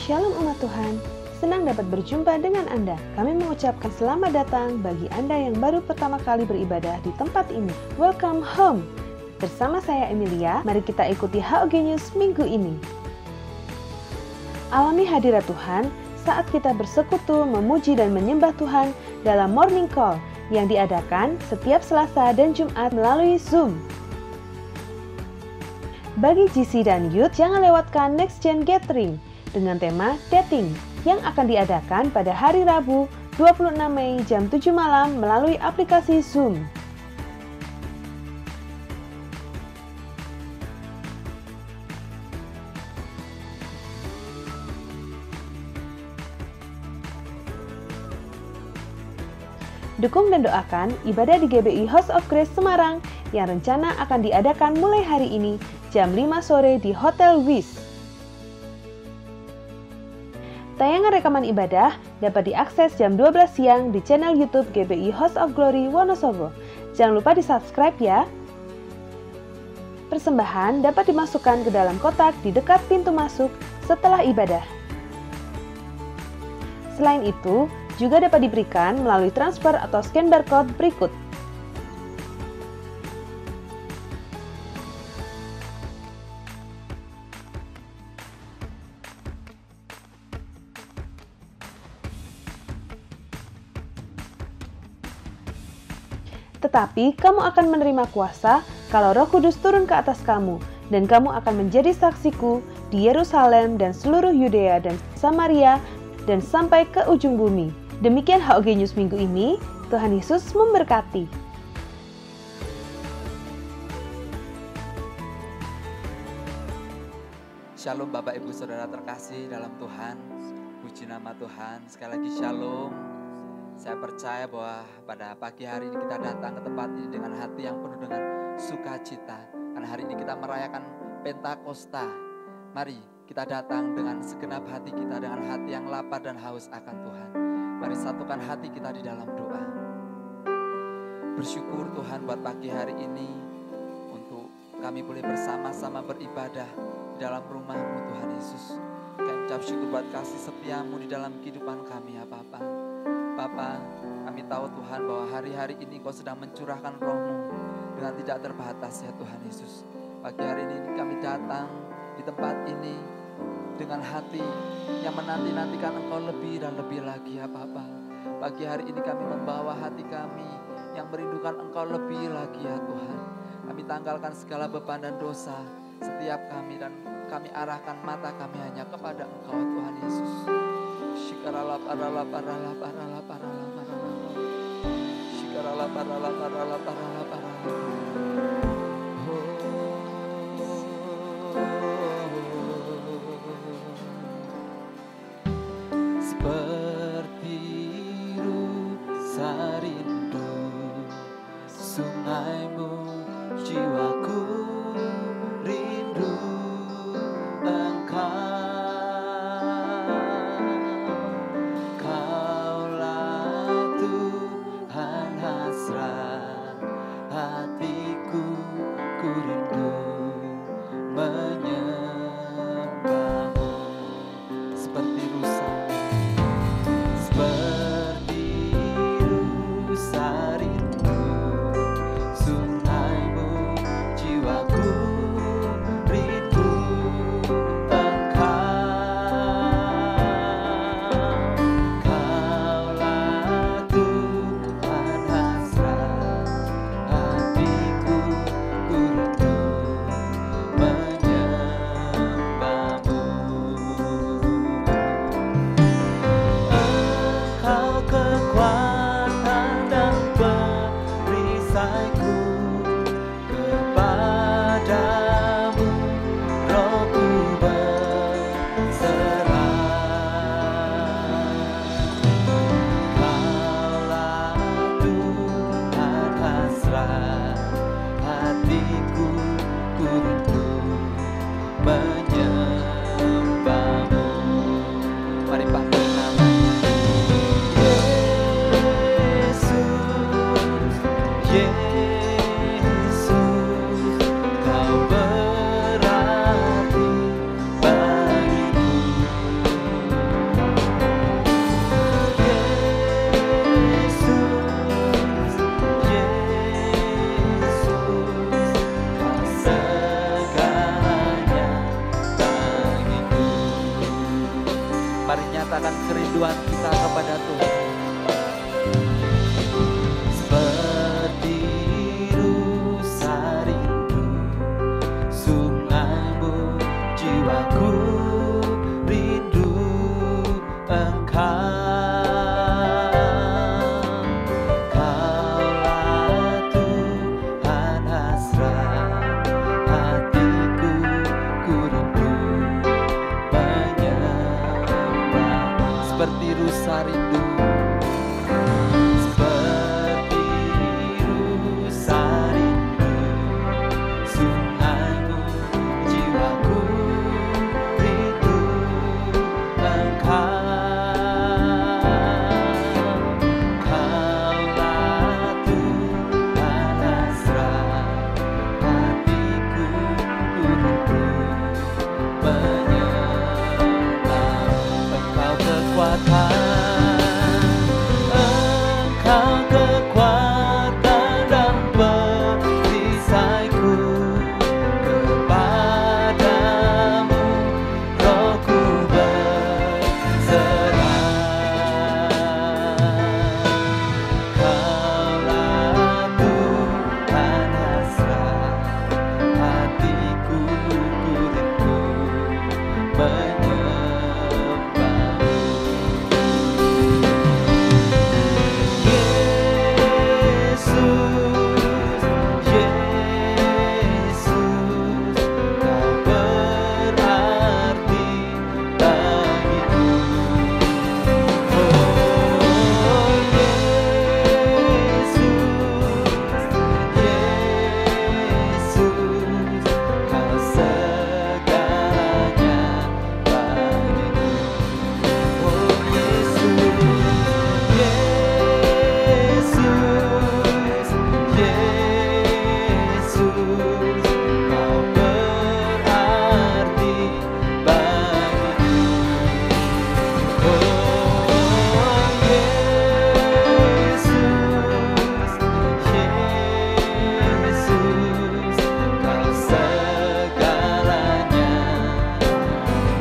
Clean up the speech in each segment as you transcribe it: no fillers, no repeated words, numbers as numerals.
Shalom umat Tuhan, senang dapat berjumpa dengan Anda. Kami mengucapkan selamat datang bagi Anda yang baru pertama kali beribadah di tempat ini. Welcome home! Bersama saya Emilia, mari kita ikuti HOG News minggu ini. Alami hadirat Tuhan saat kita bersekutu, memuji dan menyembah Tuhan dalam Morning Call yang diadakan setiap Selasa dan Jumat melalui Zoom. Bagi GC dan Youth, jangan lewatkan Next Gen Gathering dengan tema Dating yang akan diadakan pada hari Rabu 26 Mei jam 7 malam melalui aplikasi Zoom. Dukung dan doakan ibadah di GBI House of Grace Semarang yang rencana akan diadakan mulai hari ini jam 5 sore di Hotel Wis. Tayangan rekaman ibadah dapat diakses jam 12 siang di channel YouTube GBI House of Glory Wonosobo. Jangan lupa di-subscribe ya. Persembahan dapat dimasukkan ke dalam kotak di dekat pintu masuk setelah ibadah. Selain itu, juga dapat diberikan melalui transfer atau scan barcode berikut. Tetapi kamu akan menerima kuasa kalau Roh Kudus turun ke atas kamu, dan kamu akan menjadi saksiku di Yerusalem dan seluruh Yudea dan Samaria dan sampai ke ujung bumi. Demikian HOG News minggu ini. Tuhan Yesus memberkati. Shalom Bapak Ibu Saudara terkasih dalam Tuhan. Puji nama Tuhan. Sekali lagi shalom. Saya percaya bahwa pada pagi hari ini kita datang ke tempat ini dengan hati yang penuh dengan sukacita. Karena hari ini kita merayakan Pentakosta. Mari kita datang dengan segenap hati kita, dengan hati yang lapar dan haus akan Tuhan. Mari satukan hati kita di dalam doa. Bersyukur Tuhan buat pagi hari ini untuk kami boleh bersama-sama beribadah di dalam rumah-Mu Tuhan Yesus. Kami ucap syukur buat kasih setia-Mu di dalam kehidupan kami ya Bapa. Bapa, kami tahu Tuhan bahwa hari-hari ini Kau sedang mencurahkan Roh-Mu dengan tidak terbatas ya Tuhan Yesus. Pagi hari ini kami datang di tempat ini dengan hati yang menanti-nantikan Engkau lebih dan lebih lagi ya Bapa. Pagi hari ini kami membawa hati kami yang merindukan Engkau lebih lagi ya Tuhan. Kami tanggalkan segala beban dan dosa setiap kami dan kami arahkan mata kami hanya kepada Engkau Tuhan Yesus. Shikarala parala parala parala parala parala. Shikarala parala parala parala parala. Seperti rusa rindu sungaimu, jiwaku rindu Engkau. Hatiku ku rindu menyembahmu seperti rusa rindu sungaimu, jiwaku rindu Engkau. Kaulah Tuhan hasrat hatiku, ku rindu menyembahmu. Mari nyatakan kerinduan kita kepada Tuhan. Seperti rusa rindu sungaimu, jiwaku rindu Engkau. Kaulah Tuhan hasrat hatiku, ku rindu menyembah. Seperti rusa rindu, seperti rusa rindu sungaimu, jiwaku rindu Engkau. Kaulah Tuhan hasrat hatiku, ku rindu menyembah. Engkau kekuatan, Engkau kekuatan dan perisaiku. Kepadamu rohku berserah. Kaulah Tuhan hasrat hatiku, ku rindu menyembahmu. Yesus, Yesus, Kau berarti bagiku. Oh Yesus, Yesus, Kau segalanya bagiku. Oh Yesus, Yesus, Yesus, Kau berarti bagiku. Oh Yesus, Yesus, Kau segalanya.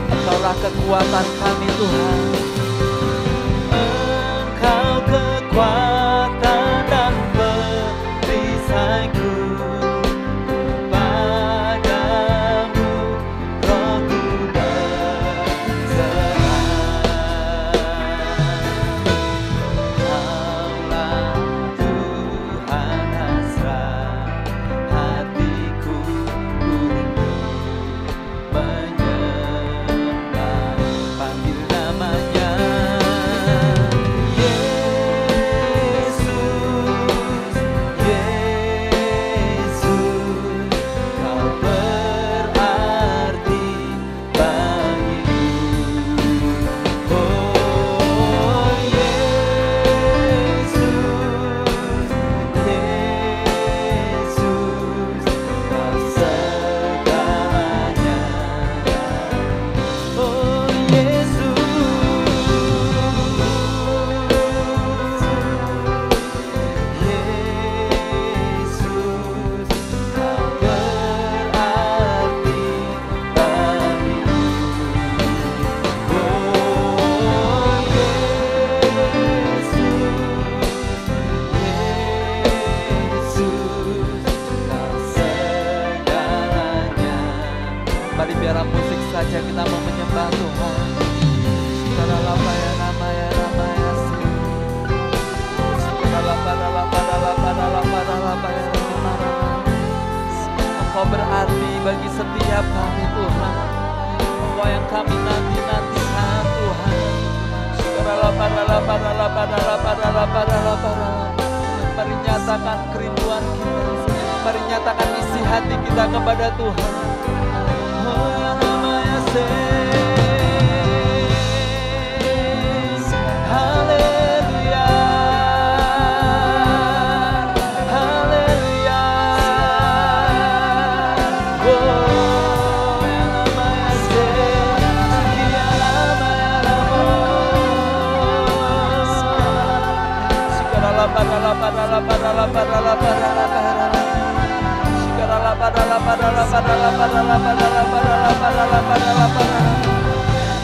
Engkaulah kekuatan kami Tuhan. Engkau kekuatan dan perisaiku. Kepadamu rohku berserah. Kaulah Tuhan hasrat hatiku, ku rindu menyembah. Panggil namanya Yesus, Yesus, Kau berarti bagiku. Oh Yesus, Yesus, Kau segalanya. Oh Yesus, Yesus, Kau berarti bagiku. Oh Yesus, Yesus, Kau segalanya. Mari biar musik saja kita mau menyembah Tuhan. Engkau berarti bagi setiap kami Tuhan. Engkau yang kami nanti-nantikan Tuhan. Mari nyatakan kerinduan kita. Mari nyatakan isi hati kita kepada Tuhan. Oh yang namanya Haleluya, Haleluya. Oh yang namanya Dia namanya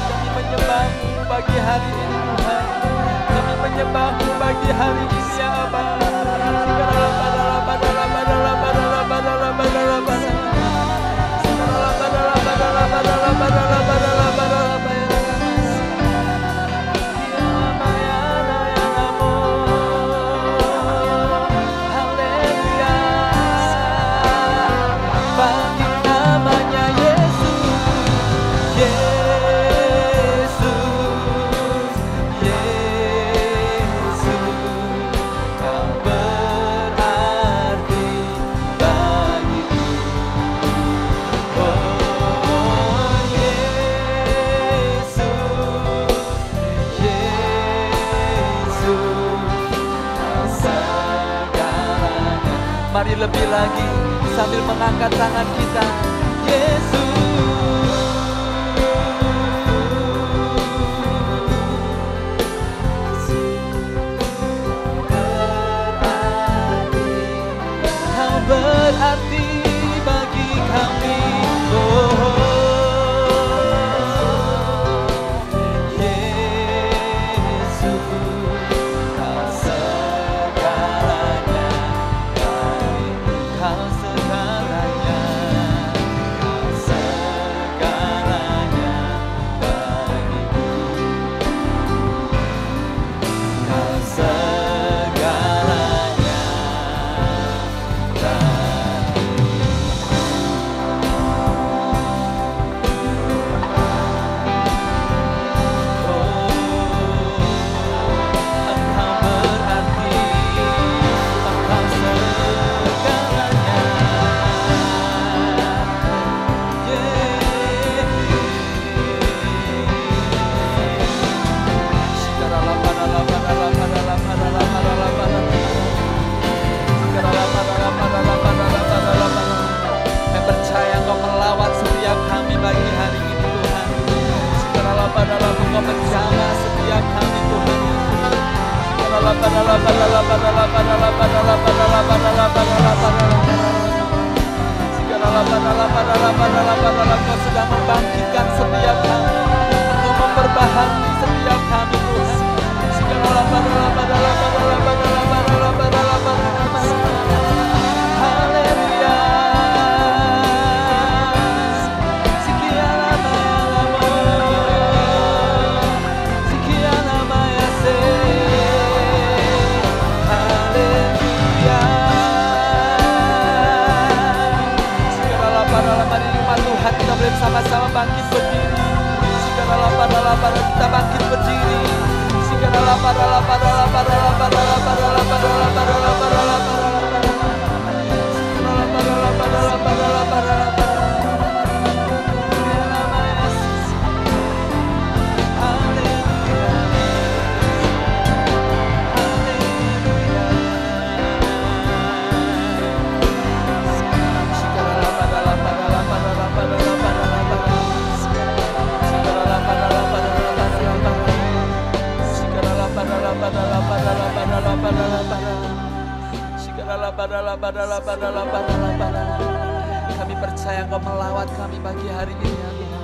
Kami menyembahmu hari ini ya Bapa. Mari lebih lagi sambil mengangkat tangan kita. Yesus Kau berarti bagi kami. Kau sedang membangkitkan setiap kami, Kau memperbaharui setiap kami Tuhan. Haleluya. Tuhan, kita boleh sama-sama bangkit berdiri. Kita bangkit berdiri. Kami percaya Engkau melawat kami pagi hari ini ya Tuhan.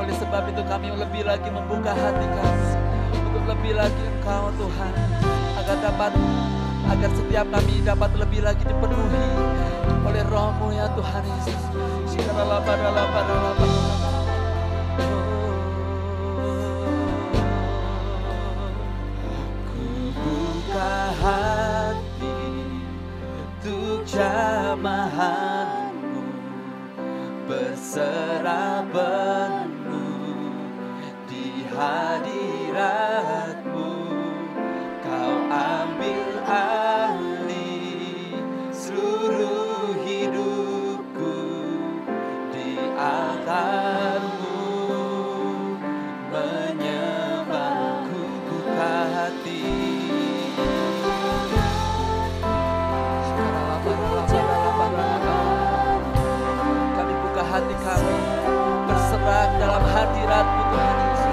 Oleh sebab itu kami lebih lagi membuka hati kami untuk lebih lagi Engkau Tuhan, agar setiap kami dapat lebih lagi dipenuhi oleh Roh-Mu ya Tuhan Yesus. Ku buka hati untuk jamahan-Mu, berserah penuh di hadirat-Mu. Kau ambil alih seluruh hidupku, di altar-Mu menyembah-Ku buka hati. Kami buka hati kami, berserah dalam hadirat-Mu Tuhan Yesus.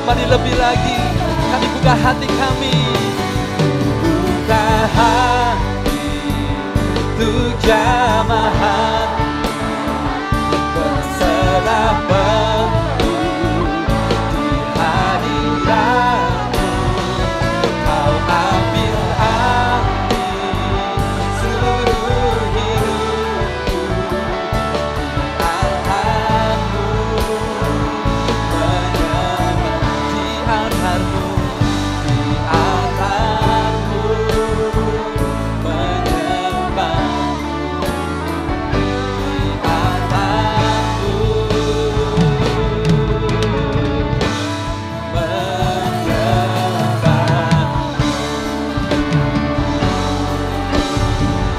Mari lebih lagi kami buka hati kami. Buka hati untuk jamahan, berserah penuh di hadirat-Mu. Kau ambil alih seluruh hidupku, di altar-Mu menyembah, di altar-Mu, di altar-Mu menyembah, di altar-Mu menyembah.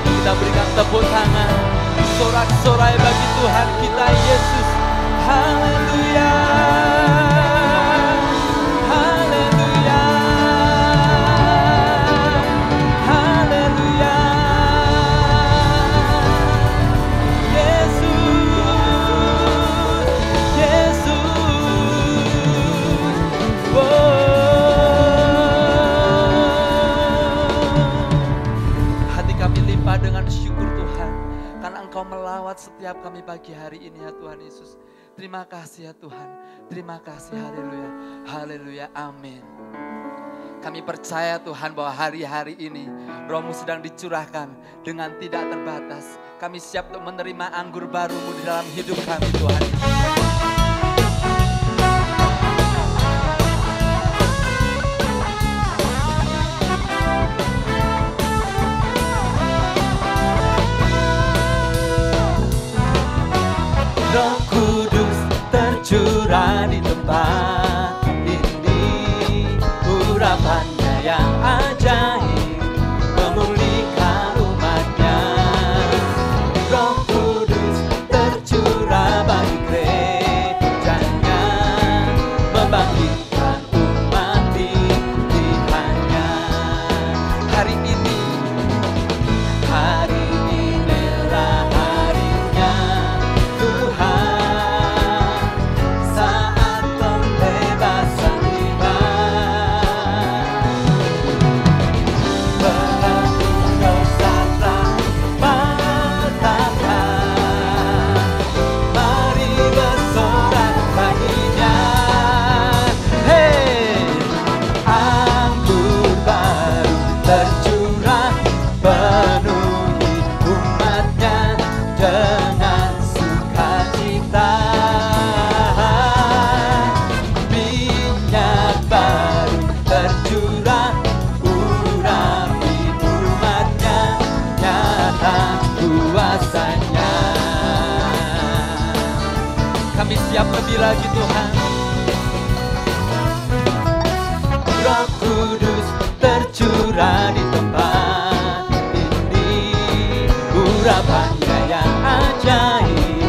Kita berikan tepuk tangan, sorak-sorai bagi Tuhan kita Yesus. Haleluya, haleluya, haleluya. Yesus, Yesus. Hati kami limpah dengan syukur Tuhan, karena Engkau melawat setiap kami pagi hari ini ya Tuhan Yesus. Terima kasih ya Tuhan, terima kasih, haleluya, haleluya, amin. Kami percaya Tuhan bahwa hari-hari ini Roh-Mu sedang dicurahkan dengan tidak terbatas. Kami siap untuk menerima anggur baru-Mu di dalam hidup kami Tuhan. Roh Kudus tercurah di tempat ini, urapannya yang ajaib memulihkan umatnya. Roh Kudus tercurah bagi gerejanya, membangkitkan umat pilihannya. Hari ini, hari inilah harinya Tuhan, saat pembebasan tiba. Belenggu dosa telah patahkan, mari bersorak baginya. Hei, anggur baru tercurah, penuhi umatnya dengan sukacita. Minyak baru tercurah, urapi umatnya, nyata kuasanya. Kami siap lebih lagi Tuhan. Roh Kudus tercurah di tempat ini, urapannya yang ajaib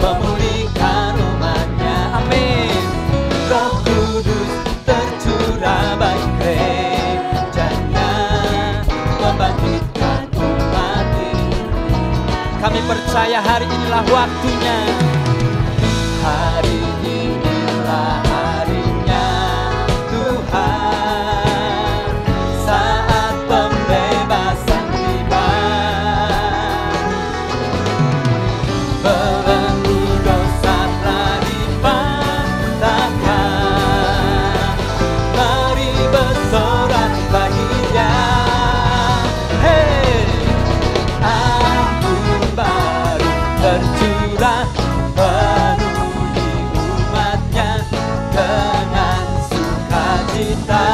memulihkan umatnya. Amin. Roh Kudus tercurah bagi gerejanya, membangkitkan umat ini. Kami percaya hari inilah waktunya. Hari inilah harinya Tuhan, saat pembebasan tiba. Belenggu dosa telah dipatahkan, mari bersorak baginya. Hei, anggur baru tercurah, penuhi umatnya dengan sukacita.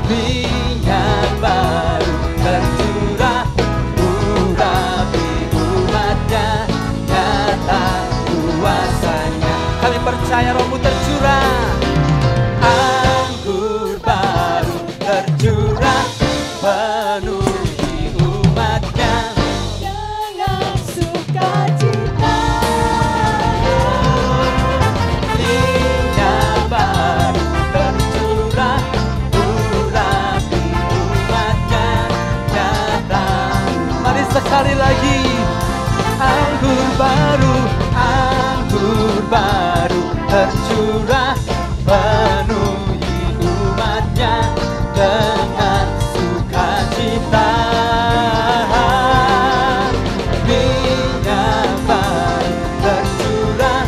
Minyak baru tercurah, urapi umatnya, nyata kuasanya. Kami percaya Roh-Mu tercurah. Anggur baru tercurah, penuhi umatnya dengan sukacita. minyak baru tercurah, urapi umatnya, nyata. Mari sekali lagi, anggur baru tercurah, penuhi umatnya dengan sukacita. Minyak baru tercurah,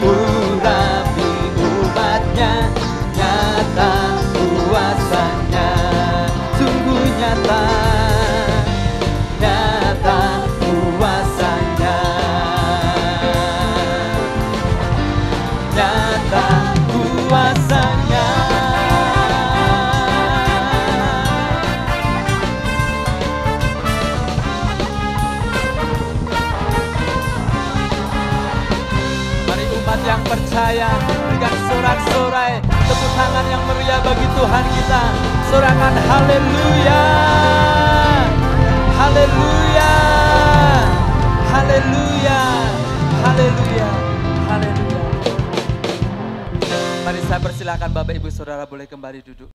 urapi umatnya, nyata kuasanya, sungguh nyata, nyata kuasanya, nyata kuasanya. Mari umat yang percaya berikan sorak-sorai, tepuk tangan yang meriah bagi Tuhan kita. Sorakan haleluya, haleluya, haleluya, haleluya, haleluya. Mari saya persilakan Bapak Ibu Saudara boleh kembali duduk.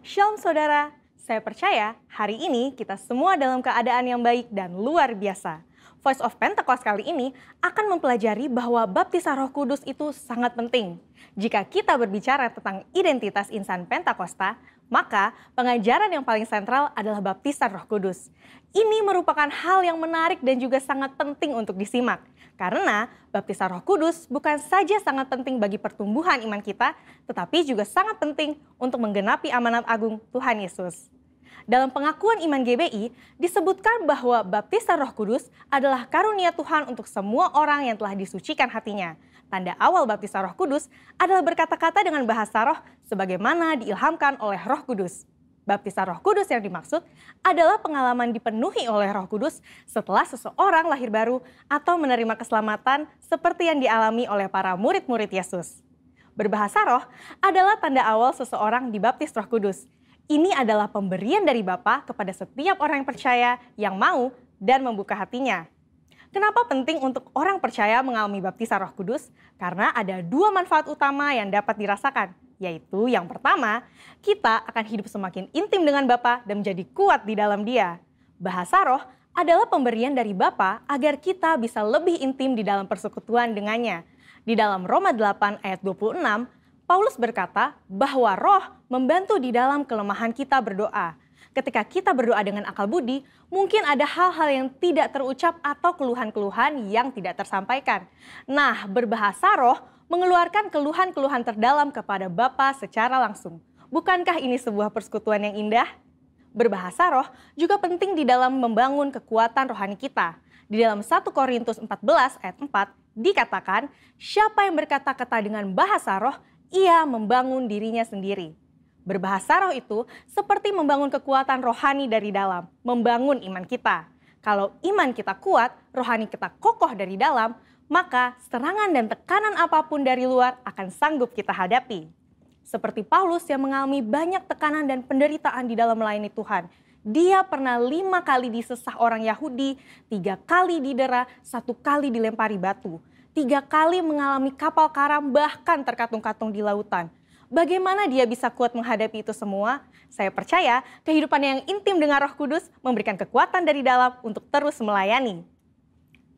Shalom saudara, saya percaya hari ini kita semua dalam keadaan yang baik dan luar biasa. Voice of Pentecost kali ini akan mempelajari bahwa baptisan Roh Kudus itu sangat penting. Jika kita berbicara tentang identitas insan Pentakosta, maka pengajaran yang paling sentral adalah baptisan Roh Kudus. Ini merupakan hal yang menarik dan juga sangat penting untuk disimak. Karena baptisan Roh Kudus bukan saja sangat penting bagi pertumbuhan iman kita, tetapi juga sangat penting untuk menggenapi amanat agung Tuhan Yesus. Dalam pengakuan iman GBI, disebutkan bahwa baptisan Roh Kudus adalah karunia Tuhan untuk semua orang yang telah disucikan hatinya. Tanda awal baptisan Roh Kudus adalah berkata-kata dengan bahasa roh sebagaimana diilhamkan oleh Roh Kudus. Baptisan Roh Kudus yang dimaksud adalah pengalaman dipenuhi oleh Roh Kudus setelah seseorang lahir baru atau menerima keselamatan seperti yang dialami oleh para murid-murid Yesus. Berbahasa roh adalah tanda awal seseorang dibaptis Roh Kudus. Ini adalah pemberian dari Bapa kepada setiap orang yang percaya yang mau dan membuka hatinya. Kenapa penting untuk orang percaya mengalami baptisan Roh Kudus? Karena ada dua manfaat utama yang dapat dirasakan, yaitu yang pertama, kita akan hidup semakin intim dengan Bapa dan menjadi kuat di dalam Dia. Bahasa roh adalah pemberian dari Bapa agar kita bisa lebih intim di dalam persekutuan dengannya. Di dalam Roma 8 ayat 26, Paulus berkata bahwa roh membantu di dalam kelemahan kita berdoa. Ketika kita berdoa dengan akal budi, mungkin ada hal-hal yang tidak terucap atau keluhan-keluhan yang tidak tersampaikan. Nah, berbahasa roh mengeluarkan keluhan-keluhan terdalam kepada Bapa secara langsung. Bukankah ini sebuah persekutuan yang indah? Berbahasa roh juga penting di dalam membangun kekuatan rohani kita. Di dalam 1 Korintus 14 ayat 4 dikatakan, siapa yang berkata-kata dengan bahasa roh, ia membangun dirinya sendiri. Berbahasa roh itu seperti membangun kekuatan rohani dari dalam, membangun iman kita. Kalau iman kita kuat, rohani kita kokoh dari dalam, maka serangan dan tekanan apapun dari luar akan sanggup kita hadapi. Seperti Paulus yang mengalami banyak tekanan dan penderitaan di dalam melayani Tuhan. Dia pernah 5 kali disesah orang Yahudi, 3 kali didera, 1 kali dilempari batu. 3 kali mengalami kapal karam bahkan terkatung-katung di lautan. Bagaimana dia bisa kuat menghadapi itu semua? Saya percaya kehidupan yang intim dengan Roh Kudus memberikan kekuatan dari dalam untuk terus melayani.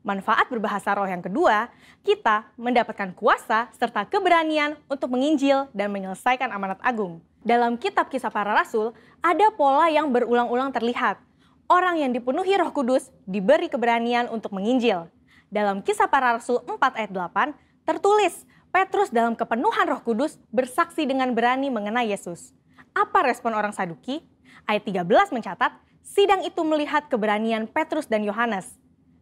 Manfaat berbahasa roh yang kedua, kita mendapatkan kuasa serta keberanian untuk menginjil dan menyelesaikan amanat agung. Dalam kitab Kisah Para Rasul, ada pola yang berulang-ulang terlihat. Orang yang dipenuhi Roh Kudus diberi keberanian untuk menginjil. Dalam Kisah Para Rasul 4 ayat 8, tertulis, Petrus dalam kepenuhan Roh Kudus bersaksi dengan berani mengenai Yesus. Apa respon orang Saduki? Ayat 13 mencatat, sidang itu melihat keberanian Petrus dan Yohanes.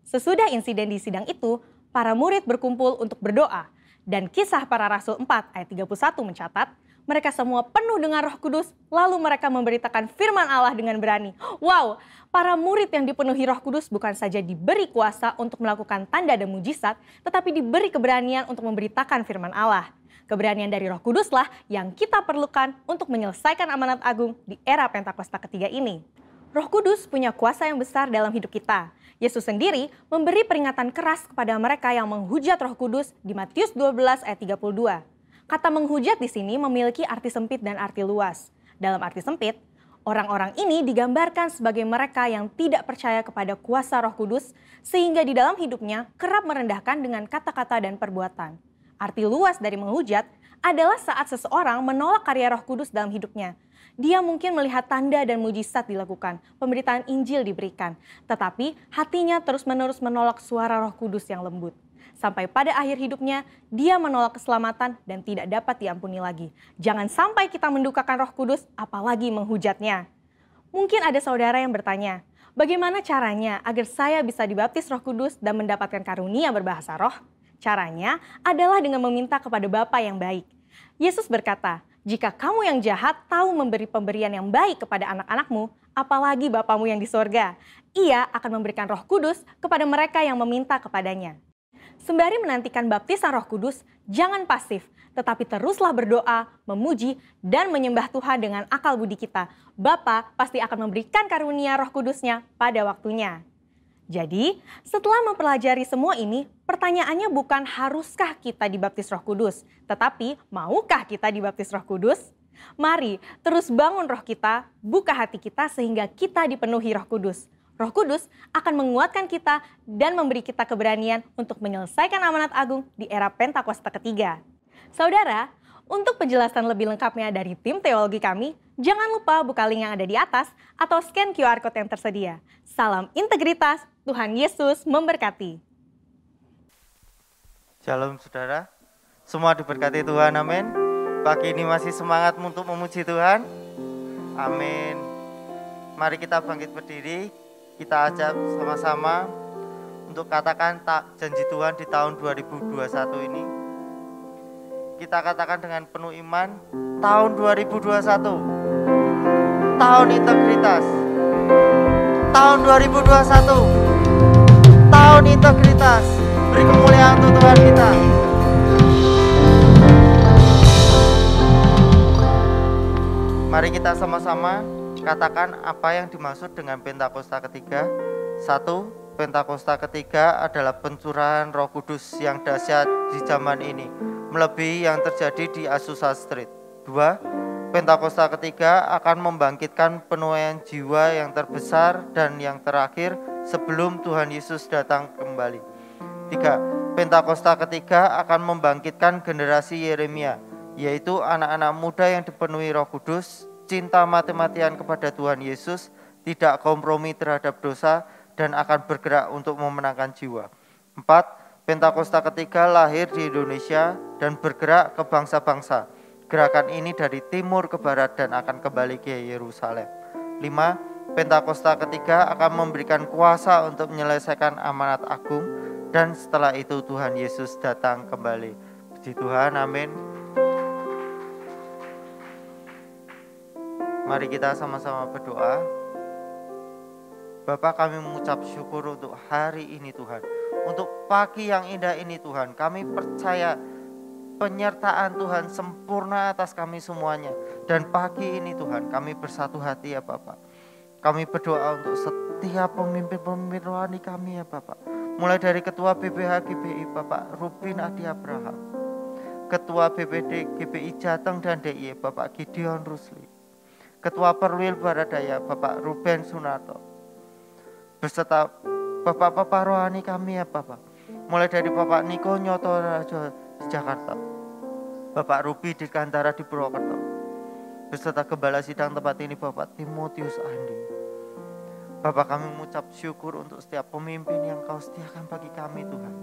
Sesudah insiden di sidang itu, para murid berkumpul untuk berdoa. Dan Kisah Para Rasul 4 ayat 31 mencatat, mereka semua penuh dengan Roh Kudus, lalu mereka memberitakan firman Allah dengan berani. Wow, para murid yang dipenuhi Roh Kudus bukan saja diberi kuasa untuk melakukan tanda dan mujizat, tetapi diberi keberanian untuk memberitakan firman Allah. Keberanian dari Roh Kuduslah yang kita perlukan untuk menyelesaikan amanat agung di era Pentakosta ketiga ini. Roh Kudus punya kuasa yang besar dalam hidup kita. Yesus sendiri memberi peringatan keras kepada mereka yang menghujat Roh Kudus di Matius 12 ayat 32. Kata menghujat di sini memiliki arti sempit dan arti luas. Dalam arti sempit, Orang-orang ini digambarkan sebagai mereka yang tidak percaya kepada kuasa Roh Kudus, sehingga di dalam hidupnya kerap merendahkan dengan kata-kata dan perbuatan. Arti luas dari menghujat adalah saat seseorang menolak karya Roh Kudus dalam hidupnya. Dia mungkin melihat tanda dan mujizat dilakukan, pemberitaan Injil diberikan, tetapi hatinya terus-menerus menolak suara Roh Kudus yang lembut. Sampai pada akhir hidupnya, dia menolak keselamatan dan tidak dapat diampuni lagi. Jangan sampai kita mendukakan Roh Kudus, apalagi menghujatnya. Mungkin ada saudara yang bertanya, bagaimana caranya agar saya bisa dibaptis Roh Kudus dan mendapatkan karunia berbahasa roh? Caranya adalah dengan meminta kepada Bapa yang baik. Yesus berkata, jika kamu yang jahat tahu memberi pemberian yang baik kepada anak-anakmu, apalagi Bapamu yang di sorga, Ia akan memberikan Roh Kudus kepada mereka yang meminta kepadanya. Sembari menantikan baptisan Roh Kudus, jangan pasif, tetapi teruslah berdoa, memuji, dan menyembah Tuhan dengan akal budi kita. Bapa pasti akan memberikan karunia Roh Kudus-Nya pada waktunya. Jadi, setelah mempelajari semua ini, pertanyaannya bukan haruskah kita dibaptis Roh Kudus, tetapi maukah kita dibaptis Roh Kudus? Mari terus bangun roh kita, buka hati kita sehingga kita dipenuhi Roh Kudus. Roh Kudus akan menguatkan kita dan memberi kita keberanian untuk menyelesaikan amanat agung di era Pentakosta ketiga. Saudara, untuk penjelasan lebih lengkapnya dari tim teologi kami, jangan lupa buka link yang ada di atas atau scan QR Code yang tersedia. Salam integritas, Tuhan Yesus memberkati. Shalom saudara, semua diberkati Tuhan, amin. Pagi ini masih semangat untuk memuji Tuhan, amin. Mari kita bangkit berdiri, kita ajak sama-sama untuk katakan janji Tuhan di tahun 2021 ini. Kita katakan dengan penuh iman, tahun 2021, tahun integritas. Tahun 2021, tahun integritas. Beri kemuliaan untuk Tuhan kita. Mari kita sama-sama katakan apa yang dimaksud dengan Pentakosta ketiga. 1. Pentakosta ketiga adalah pencurahan Roh Kudus yang dahsyat di zaman ini, melebihi yang terjadi di Azusa Street. 2. Pentakosta ketiga akan membangkitkan penuaian jiwa yang terbesar dan yang terakhir sebelum Tuhan Yesus datang kembali. 3. Pentakosta ketiga akan membangkitkan generasi Yeremia, yaitu anak-anak muda yang dipenuhi Roh Kudus, cinta mati-matian kepada Tuhan Yesus, tidak kompromi terhadap dosa, dan akan bergerak untuk memenangkan jiwa. 4. Pentakosta ketiga lahir di Indonesia dan bergerak ke bangsa-bangsa. Gerakan ini dari timur ke barat dan akan kembali ke Yerusalem. 5. Pentakosta ketiga akan memberikan kuasa untuk menyelesaikan amanat agung, dan setelah itu Tuhan Yesus datang kembali. Puji Tuhan, amin. Mari kita sama-sama berdoa. Bapa, kami mengucap syukur untuk hari ini Tuhan, untuk pagi yang indah ini Tuhan. Kami percaya penyertaan Tuhan sempurna atas kami semuanya. Dan pagi ini Tuhan, kami bersatu hati ya Bapak. Kami berdoa untuk setiap pemimpin-pemimpin rohani kami ya Bapak. Mulai dari Ketua BPH GBI Bapak Rubin Adi Abraham, Ketua BPD GBI Jateng dan DIY Bapak Gideon Rusli, Ketua Perwil Baradaya Bapak Ruben Sunarto, beserta Bapak-Bapak rohani kami ya Bapak. Mulai dari Bapak Niko Nyoto Rajo di Jakarta, Bapak Ruby di Kantara di Purwokerto, beserta Gembala Sidang tempat ini Bapak Timotius Andi. Bapak, kami mengucap syukur untuk setiap pemimpin yang Kau sediakan bagi kami Tuhan.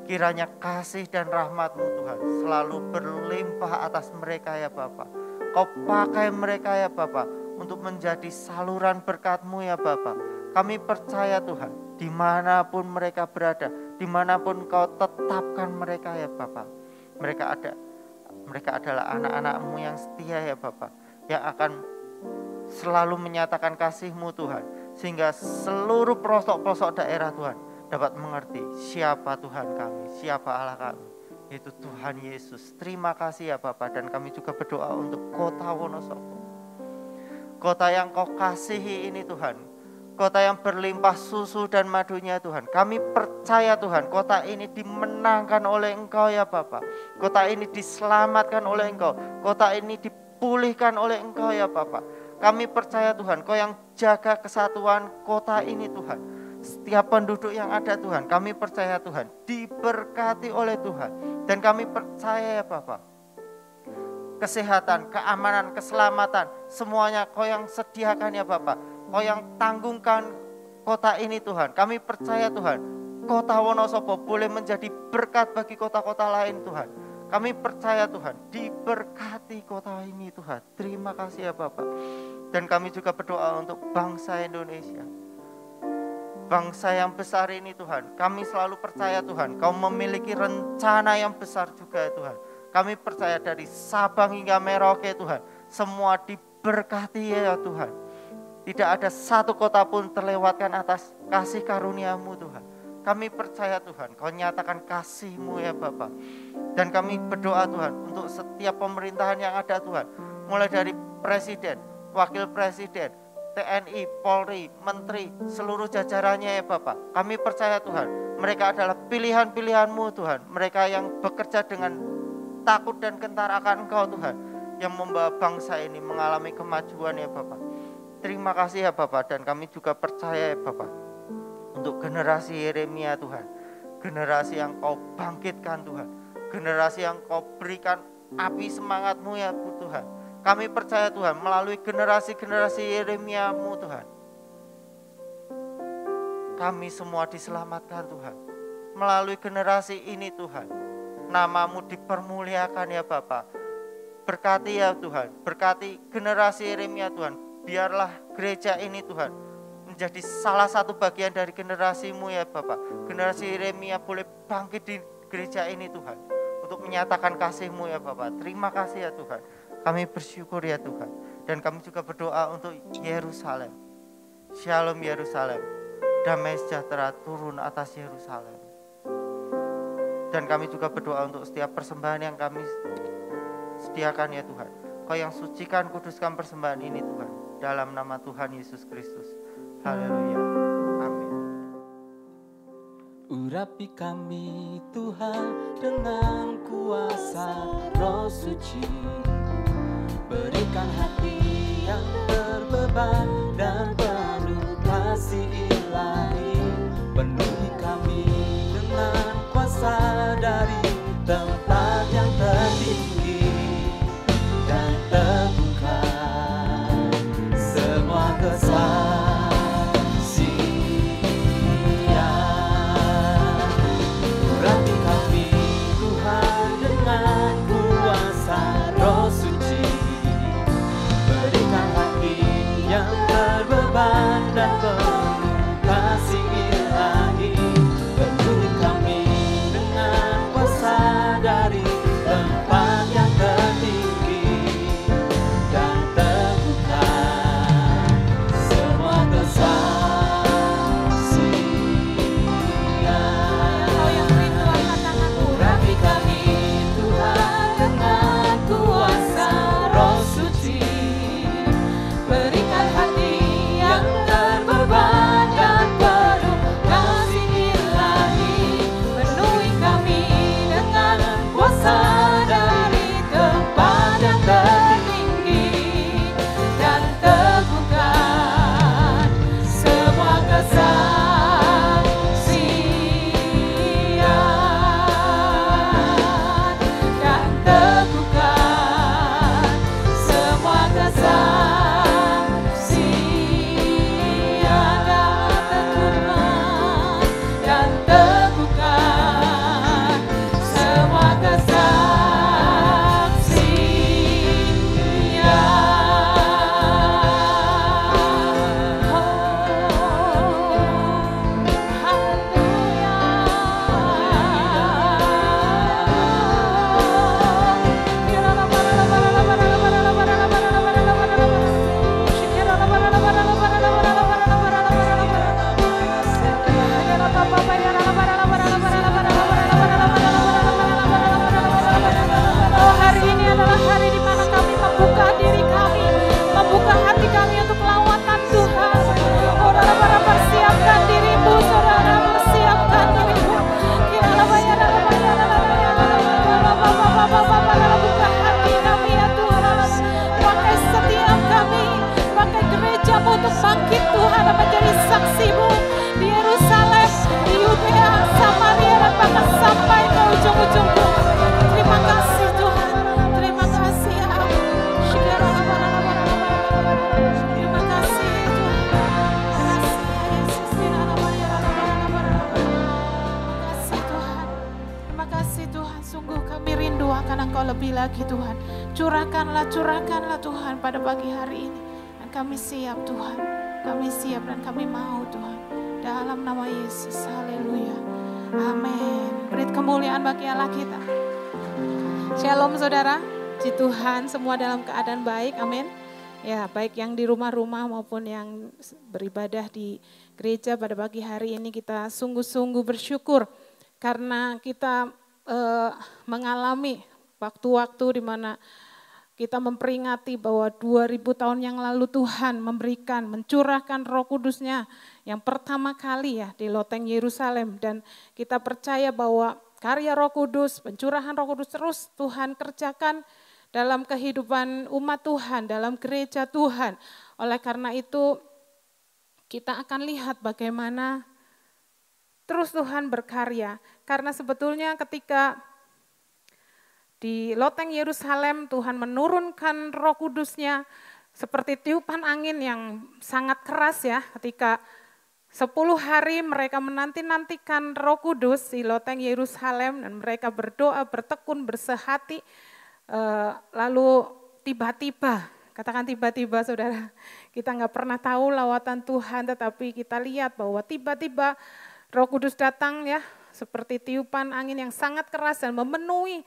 Kiranya kasih dan rahmat-Mu Tuhan selalu berlimpah atas mereka ya Bapak. Kau pakai mereka ya Bapak untuk menjadi saluran berkat-Mu ya Bapak. Kami percaya Tuhan, dimanapun mereka berada, dimanapun Kau tetapkan mereka ya Bapak. Mereka adalah anak-anak-Mu yang setia ya Bapak, yang akan selalu menyatakan kasih-Mu Tuhan, sehingga seluruh pelosok-pelosok daerah Tuhan dapat mengerti siapa Tuhan kami, siapa Allah kami, yaitu Tuhan Yesus. Terima kasih ya Bapak, dan kami juga berdoa untuk kota Wonosobo, kota yang Kau kasihi ini Tuhan, kota yang berlimpah susu dan madunya Tuhan. Kami percaya Tuhan, kota ini dimenangkan oleh Engkau ya Bapak. Kota ini diselamatkan oleh Engkau. Kota ini dipulihkan oleh Engkau ya Bapak. Kami percaya Tuhan, Kau yang jaga kesatuan kota ini Tuhan. Setiap penduduk yang ada Tuhan, kami percaya Tuhan, diberkati oleh Tuhan. Dan kami percaya ya Bapa, kesehatan, keamanan, keselamatan, semuanya Kau yang sediakan ya Bapa. Kau yang tanggungkan kota ini Tuhan. Kami percaya Tuhan, kota Wonosobo boleh menjadi berkat bagi kota-kota lain Tuhan. Kami percaya Tuhan, diberkati kota ini Tuhan. Terima kasih ya Bapak. Dan kami juga berdoa untuk bangsa Indonesia. Bangsa yang besar ini Tuhan. Kami selalu percaya Tuhan, Kau memiliki rencana yang besar juga ya Tuhan. Kami percaya dari Sabang hingga Merauke Tuhan, semua diberkati ya Tuhan. Tidak ada satu kota pun terlewatkan atas kasih karunia-Mu Tuhan. Kami percaya Tuhan, Kau nyatakan kasih-Mu ya Bapa. Dan kami berdoa Tuhan untuk setiap pemerintahan yang ada Tuhan. Mulai dari Presiden, Wakil Presiden, TNI, Polri, Menteri, seluruh jajarannya ya Bapak. Kami percaya Tuhan, mereka adalah pilihan-pilihan-Mu Tuhan. Mereka yang bekerja dengan takut dan gentar akan Engkau Tuhan. Yang membawa bangsa ini mengalami kemajuan ya Bapak. Terima kasih ya Bapak. Dan kami juga percaya ya Bapak, untuk generasi Yeremia Tuhan. Generasi yang Kau bangkitkan Tuhan. Generasi yang Kau berikan api semangat-Mu ya Tuhan. Kami percaya Tuhan, melalui generasi-generasi Yeremia-Mu Tuhan, kami semua diselamatkan Tuhan. Melalui generasi ini Tuhan, nama-Mu dipermuliakan ya Bapa. Berkati ya Tuhan, berkati generasi Yeremia Tuhan. Biarlah gereja ini Tuhan menjadi salah satu bagian dari generasi-Mu ya Bapa. Generasi Yeremia boleh bangkit di gereja ini Tuhan, untuk menyatakan kasih-Mu ya Bapa. Terima kasih ya Tuhan. Kami bersyukur ya Tuhan. Dan kami juga berdoa untuk Yerusalem. Shalom Yerusalem. Damai sejahtera turun atas Yerusalem. Dan kami juga berdoa untuk setiap persembahan yang kami sediakan ya Tuhan. Kau yang sucikan, kuduskan persembahan ini Tuhan. Dalam nama Tuhan Yesus Kristus. Haleluya. Amin. Urapi kami Tuhan dengan kuasa Roh Suci. Berikan hati yang terbeban dan penuh kasih ilahi. Penuhi kami dengan kuasa dari tempat yang tertinggi. Dan teguhkan semua kesaksian. Urapi kami Tuhan dengan kuasa Roh Suci. Berikan hati yang terbeban dan penuh kasih ilahi. Penuhi kami dengan kuasa dari tempat yang tertinggi. Dan teguhkan semua kesaksian. Urapi kami Tuhan dengan kuasa Roh Suci. Berikan hati yang terbeban lebih lagi Tuhan. Curahkanlah Tuhan pada pagi hari ini. Dan kami siap Tuhan, kami siap dan kami mau Tuhan. Dalam nama Yesus, haleluya. Amin. Beri kemuliaan bagi Allah kita. Shalom saudara, puji Tuhan semua dalam keadaan baik, amin. Ya, baik yang di rumah-rumah maupun yang beribadah di gereja pada pagi hari ini, kita sungguh-sungguh bersyukur karena kita mengalami waktu-waktu di mana kita memperingati bahwa 2000 tahun yang lalu Tuhan mencurahkan Roh Kudus-Nya yang pertama kali ya di loteng Yerusalem, dan kita percaya bahwa karya Roh Kudus, pencurahan Roh Kudus terus Tuhan kerjakan dalam kehidupan umat Tuhan, dalam gereja Tuhan. Oleh karena itu kita akan lihat bagaimana terus Tuhan berkarya. Karena sebetulnya ketika di loteng Yerusalem Tuhan menurunkan Roh Kudus-Nya seperti tiupan angin yang sangat keras ya, ketika 10 hari mereka menanti-nantikan Roh Kudus di loteng Yerusalem dan mereka berdoa, bertekun, bersehati. Lalu tiba-tiba, katakan tiba-tiba saudara, kita nggak pernah tahu lawatan Tuhan, tetapi kita lihat bahwa tiba-tiba Roh Kudus datang ya, seperti tiupan angin yang sangat keras dan memenuhi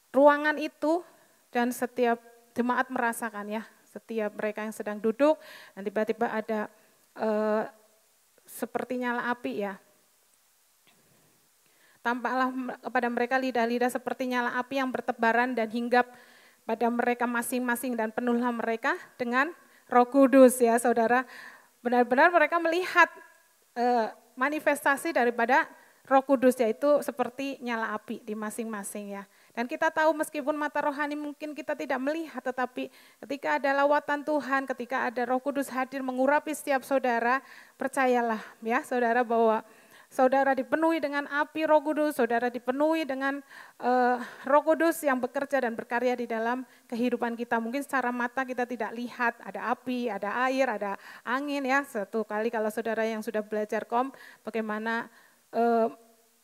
ruangan itu, dan setiap jemaat merasakan ya, setiap mereka yang sedang duduk dan tiba-tiba ada seperti nyala api ya. Tampaklah kepada mereka lidah-lidah seperti nyala api yang bertebaran dan hinggap pada mereka masing-masing, dan penuhlah mereka dengan Roh Kudus ya saudara. Benar-benar mereka melihat manifestasi daripada Roh Kudus, yaitu seperti nyala api di masing-masing ya. Dan kita tahu meskipun mata rohani mungkin kita tidak melihat, tetapi ketika ada lawatan Tuhan, ketika ada Roh Kudus hadir mengurapi setiap saudara, percayalah ya saudara bahwa saudara dipenuhi dengan api Roh Kudus, saudara dipenuhi dengan Roh Kudus yang bekerja dan berkarya di dalam kehidupan kita. Mungkin secara mata kita tidak lihat, ada api, ada air, ada angin ya. Satu kali kalau saudara yang sudah belajar bagaimana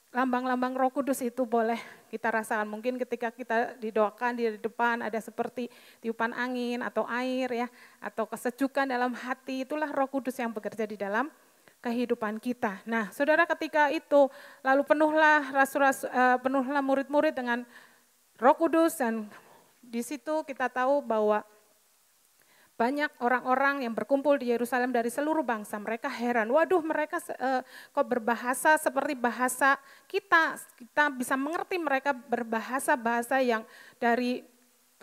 lambang-lambang Roh Kudus itu boleh kita rasakan. Mungkin ketika kita didoakan di depan ada seperti tiupan angin atau air ya, atau kesejukan dalam hati, itulah Roh Kudus yang bekerja di dalam kehidupan kita. Nah, saudara, ketika itu lalu penuhlah penuhlah murid-murid dengan Roh Kudus, dan di situ kita tahu bahwa banyak orang-orang yang berkumpul di Yerusalem dari seluruh bangsa. Mereka heran, waduh mereka kok berbahasa seperti bahasa kita. Kita bisa mengerti mereka berbahasa-bahasa yang dari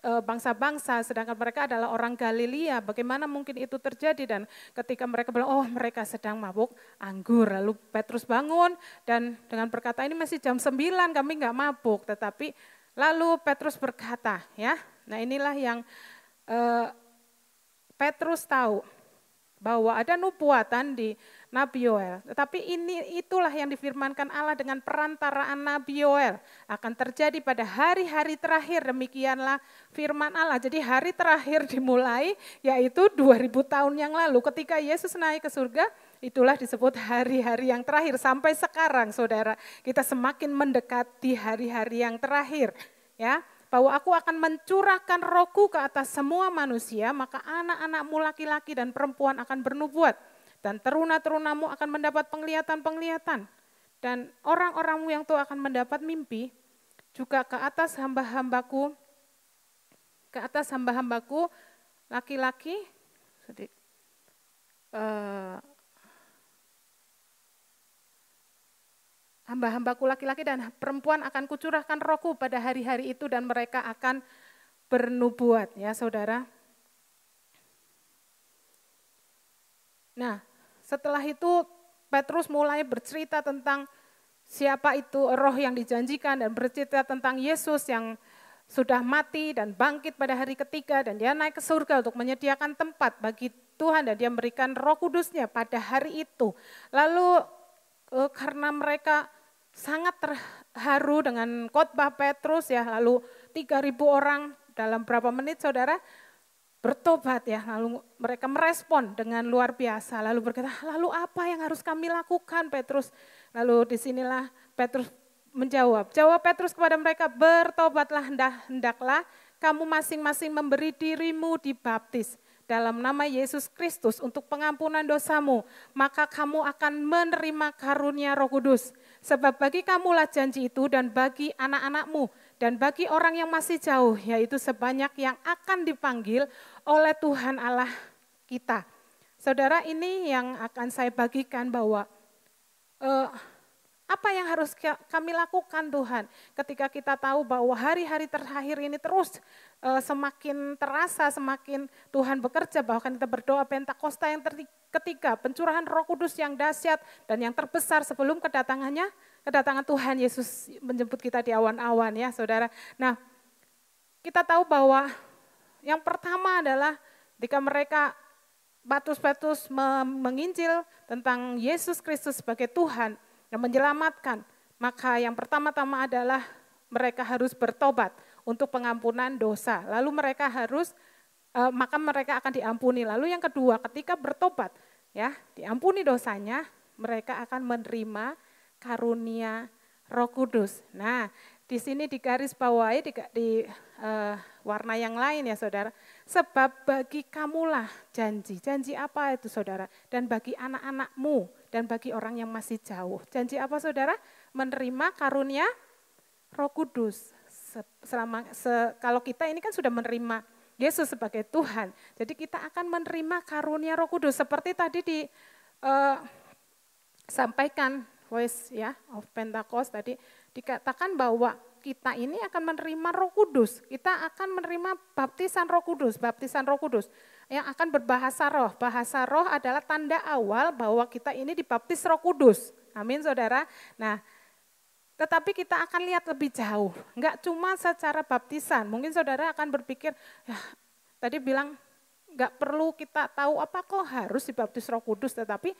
bangsa-bangsa, sedangkan mereka adalah orang Galilea. Bagaimana mungkin itu terjadi? Dan ketika mereka bilang, oh mereka sedang mabuk anggur. Lalu Petrus bangun dan dengan berkata, ini masih jam 9 kami nggak mabuk. Tetapi lalu Petrus berkata, ya, nah inilah yang Petrus tahu bahwa ada nubuatan di Nabi Yoel. Tetapi itulah yang difirmankan Allah dengan perantaraan Nabi Yoel. Akan terjadi pada hari-hari terakhir, demikianlah firman Allah. Jadi hari terakhir dimulai yaitu 2000 tahun yang lalu. Ketika Yesus naik ke surga, itulah disebut hari-hari yang terakhir. Sampai sekarang saudara, kita semakin mendekati hari-hari yang terakhir. Ya, bahwa aku akan mencurahkan Rohku ke atas semua manusia, maka anak-anakmu laki-laki dan perempuan akan bernubuat, dan teruna-terunamu akan mendapat penglihatan-penglihatan, dan orang-orangmu yang tua akan mendapat mimpi, juga ke atas hamba-hambaku laki-laki, hamba-hambaku laki-laki dan perempuan akan kucurahkan Rohku pada hari-hari itu, dan mereka akan bernubuat, ya saudara. Nah, setelah itu Petrus mulai bercerita tentang siapa itu roh yang dijanjikan, dan bercerita tentang Yesus yang sudah mati dan bangkit pada hari ketiga, dan dia naik ke surga untuk menyediakan tempat bagi Tuhan, dan dia memberikan Roh Kudus-Nya pada hari itu. Lalu karena mereka sangat terharu dengan khotbah Petrus ya, lalu 3.000 orang dalam berapa menit saudara bertobat ya, lalu mereka merespon dengan luar biasa, lalu berkata, lalu apa yang harus kami lakukan Petrus? Lalu disinilah Petrus menjawab. Jawab Petrus kepada mereka, bertobatlah, hendaklah kamu masing-masing memberi dirimu dibaptis dalam nama Yesus Kristus untuk pengampunan dosamu, maka kamu akan menerima karunia Roh Kudus. Sebab bagi kamulah janji itu dan bagi anak-anakmu dan bagi orang yang masih jauh, yaitu sebanyak yang akan dipanggil oleh Tuhan Allah kita. Saudara, ini yang akan saya bagikan bahwa apa yang harus kami lakukan Tuhan ketika kita tahu bahwa hari-hari terakhir ini terus semakin terasa, semakin Tuhan bekerja, bahkan kita berdoa Pentakosta yang ketiga, pencurahan Roh Kudus yang dahsyat dan yang terbesar sebelum kedatangan Tuhan Yesus menjemput kita di awan-awan ya saudara. Nah, kita tahu bahwa yang pertama adalah ketika mereka Petrus menginjil tentang Yesus Kristus sebagai Tuhan yang menyelamatkan, maka yang pertama-tama adalah mereka harus bertobat untuk pengampunan dosa. Lalu mereka maka mereka akan diampuni. Lalu yang kedua, ketika bertobat, ya diampuni dosanya, mereka akan menerima karunia Roh Kudus. Nah, di sini digarisbawahi di warna yang lain ya saudara. Sebab bagi kamulah janji. Janji apa itu saudara? Dan bagi anak-anakmu dan bagi orang yang masih jauh. Janji apa saudara? Menerima karunia Roh Kudus. Kalau kita ini kan sudah menerima Yesus sebagai Tuhan. Jadi kita akan menerima karunia Roh Kudus. Seperti tadi disampaikan Voice ya of Pentecost tadi dikatakan bahwa kita ini akan menerima Roh Kudus. Kita akan menerima baptisan Roh Kudus yang akan berbahasa roh. Bahasa roh adalah tanda awal bahwa kita ini dibaptis Roh Kudus. Amin saudara. Nah, tetapi kita akan lihat lebih jauh. Enggak cuma secara baptisan. Mungkin saudara akan berpikir, ya tadi bilang enggak perlu kita tahu apa kok harus dibaptis Roh Kudus, tetapi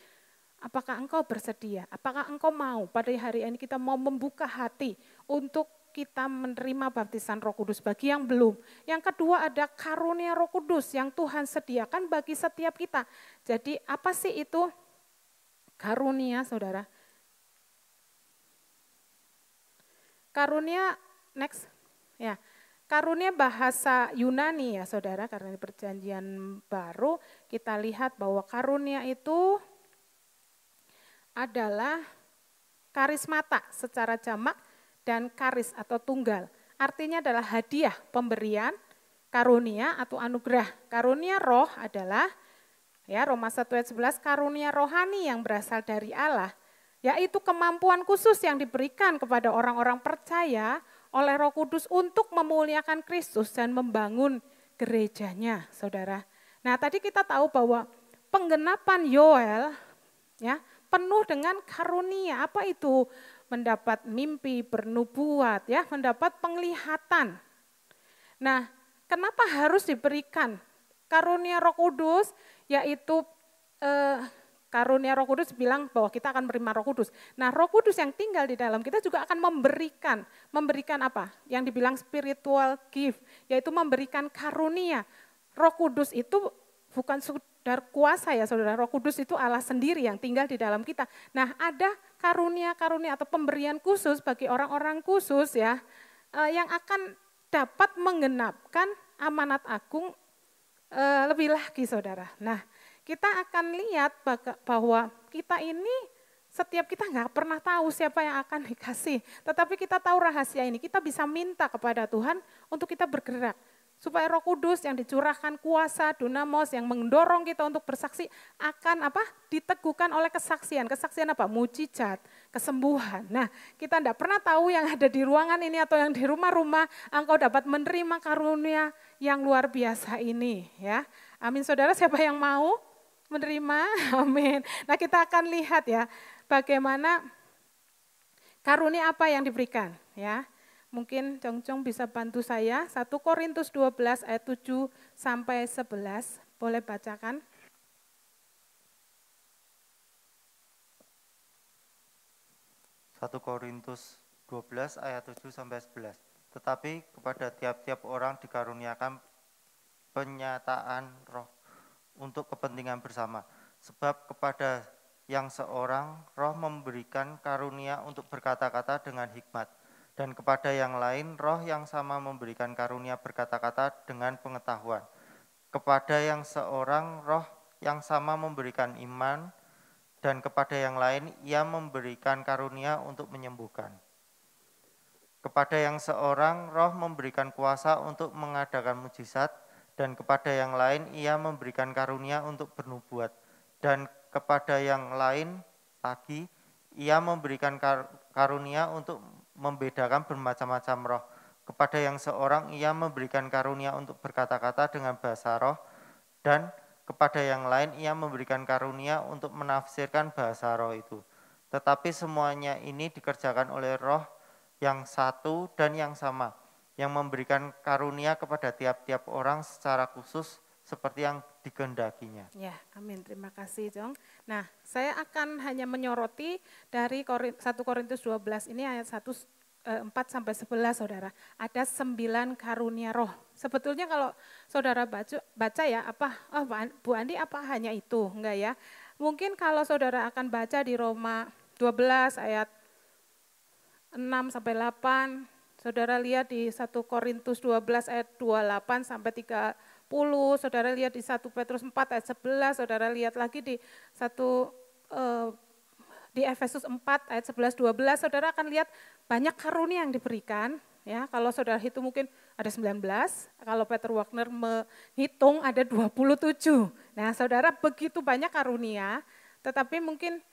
apakah engkau bersedia? Apakah engkau mau pada hari ini kita mau membuka hati untuk kita menerima baptisan Roh Kudus bagi yang belum. Yang kedua ada karunia Roh Kudus yang Tuhan sediakan bagi setiap kita. Jadi apa sih itu karunia saudara? Karunia next ya. Karunia bahasa Yunani ya saudara, karena di perjanjian baru kita lihat bahwa karunia itu adalah karismata secara jamak dan karis atau tunggal. Artinya adalah hadiah, pemberian, karunia atau anugerah. Karunia roh adalah ya Roma 1 ayat 11 karunia rohani yang berasal dari Allah, yaitu kemampuan khusus yang diberikan kepada orang-orang percaya oleh Roh Kudus untuk memuliakan Kristus dan membangun gerejanya, saudara. Nah, tadi kita tahu bahwa penggenapan Yoel ya penuh dengan karunia. Apa itu? Mendapat mimpi, bernubuat, ya, mendapat penglihatan. Nah, kenapa harus diberikan karunia Roh Kudus? Yaitu karunia Roh Kudus bilang bahwa kita akan menerima Roh Kudus. Nah, Roh Kudus yang tinggal di dalam kita juga akan memberikan apa? Yang dibilang spiritual gift, yaitu memberikan karunia. Roh Kudus itu bukan sekedar kuasa ya saudara, Roh Kudus itu Allah sendiri yang tinggal di dalam kita. Nah, ada karunia-karunia atau pemberian khusus bagi orang-orang khusus ya, yang akan dapat menggenapkan amanat agung lebih lagi saudara. Nah, kita akan lihat bahwa kita ini, setiap kita nggak pernah tahu siapa yang akan dikasih. Tetapi kita tahu rahasia ini, kita bisa minta kepada Tuhan untuk kita bergerak. Supaya Roh Kudus yang dicurahkan kuasa, dunamos yang mendorong kita untuk bersaksi akan apa? Diteguhkan oleh kesaksian. Kesaksian apa? Mujizat, kesembuhan. Nah, kita tidak pernah tahu yang ada di ruangan ini atau yang di rumah-rumah, engkau dapat menerima karunia yang luar biasa ini. Ya, amin saudara, siapa yang mau menerima? Amin. Nah, kita akan lihat ya, bagaimana karunia apa yang diberikan. Ya. Mungkin Cong-Cong bisa bantu saya, 1 Korintus 12 ayat 7 sampai 11, boleh bacakan? Korintus 12 ayat 7 sampai 11. Tetapi kepada tiap-tiap orang dikaruniakan penyataan roh untuk kepentingan bersama. Sebab kepada yang seorang Roh memberikan karunia untuk berkata-kata dengan hikmat, dan kepada yang lain Roh yang sama memberikan karunia berkata-kata dengan pengetahuan. Kepada yang seorang Roh yang sama memberikan iman, dan kepada yang lain Ia memberikan karunia untuk menyembuhkan. Kepada yang seorang Roh memberikan kuasa untuk mengadakan mujizat, dan kepada yang lain Ia memberikan karunia untuk bernubuat, dan kepada yang lain lagi Ia memberikan karunia untuk membedakan bermacam-macam roh. Kepada yang seorang Ia memberikan karunia untuk berkata-kata dengan bahasa roh, dan kepada yang lain Ia memberikan karunia untuk menafsirkan bahasa roh itu. Tetapi semuanya ini dikerjakan oleh Roh yang satu dan yang sama, yang memberikan karunia kepada tiap-tiap orang secara khusus seperti yang dikehendakinya. Ya, amin. Terima kasih, Jong. Nah, saya akan hanya menyoroti dari 1 Korintus 12 ini ayat 4-11, Saudara. Ada 9 karunia roh. Sebetulnya kalau Saudara baca ya, Bu Andi apa hanya itu? Enggak ya. Mungkin kalau Saudara akan baca di Roma 12 ayat 6-8, Saudara lihat di 1 Korintus 12 ayat 28 sampai 30, Saudara lihat di 1 Petrus 4 ayat 11, Saudara lihat lagi di di Efesus 4 ayat 11-12, Saudara akan lihat banyak karunia yang diberikan. Ya, kalau Saudara hitung mungkin ada 19, kalau Peter Wagner menghitung ada 27. Nah, Saudara begitu banyak karunia, tetapi mungkin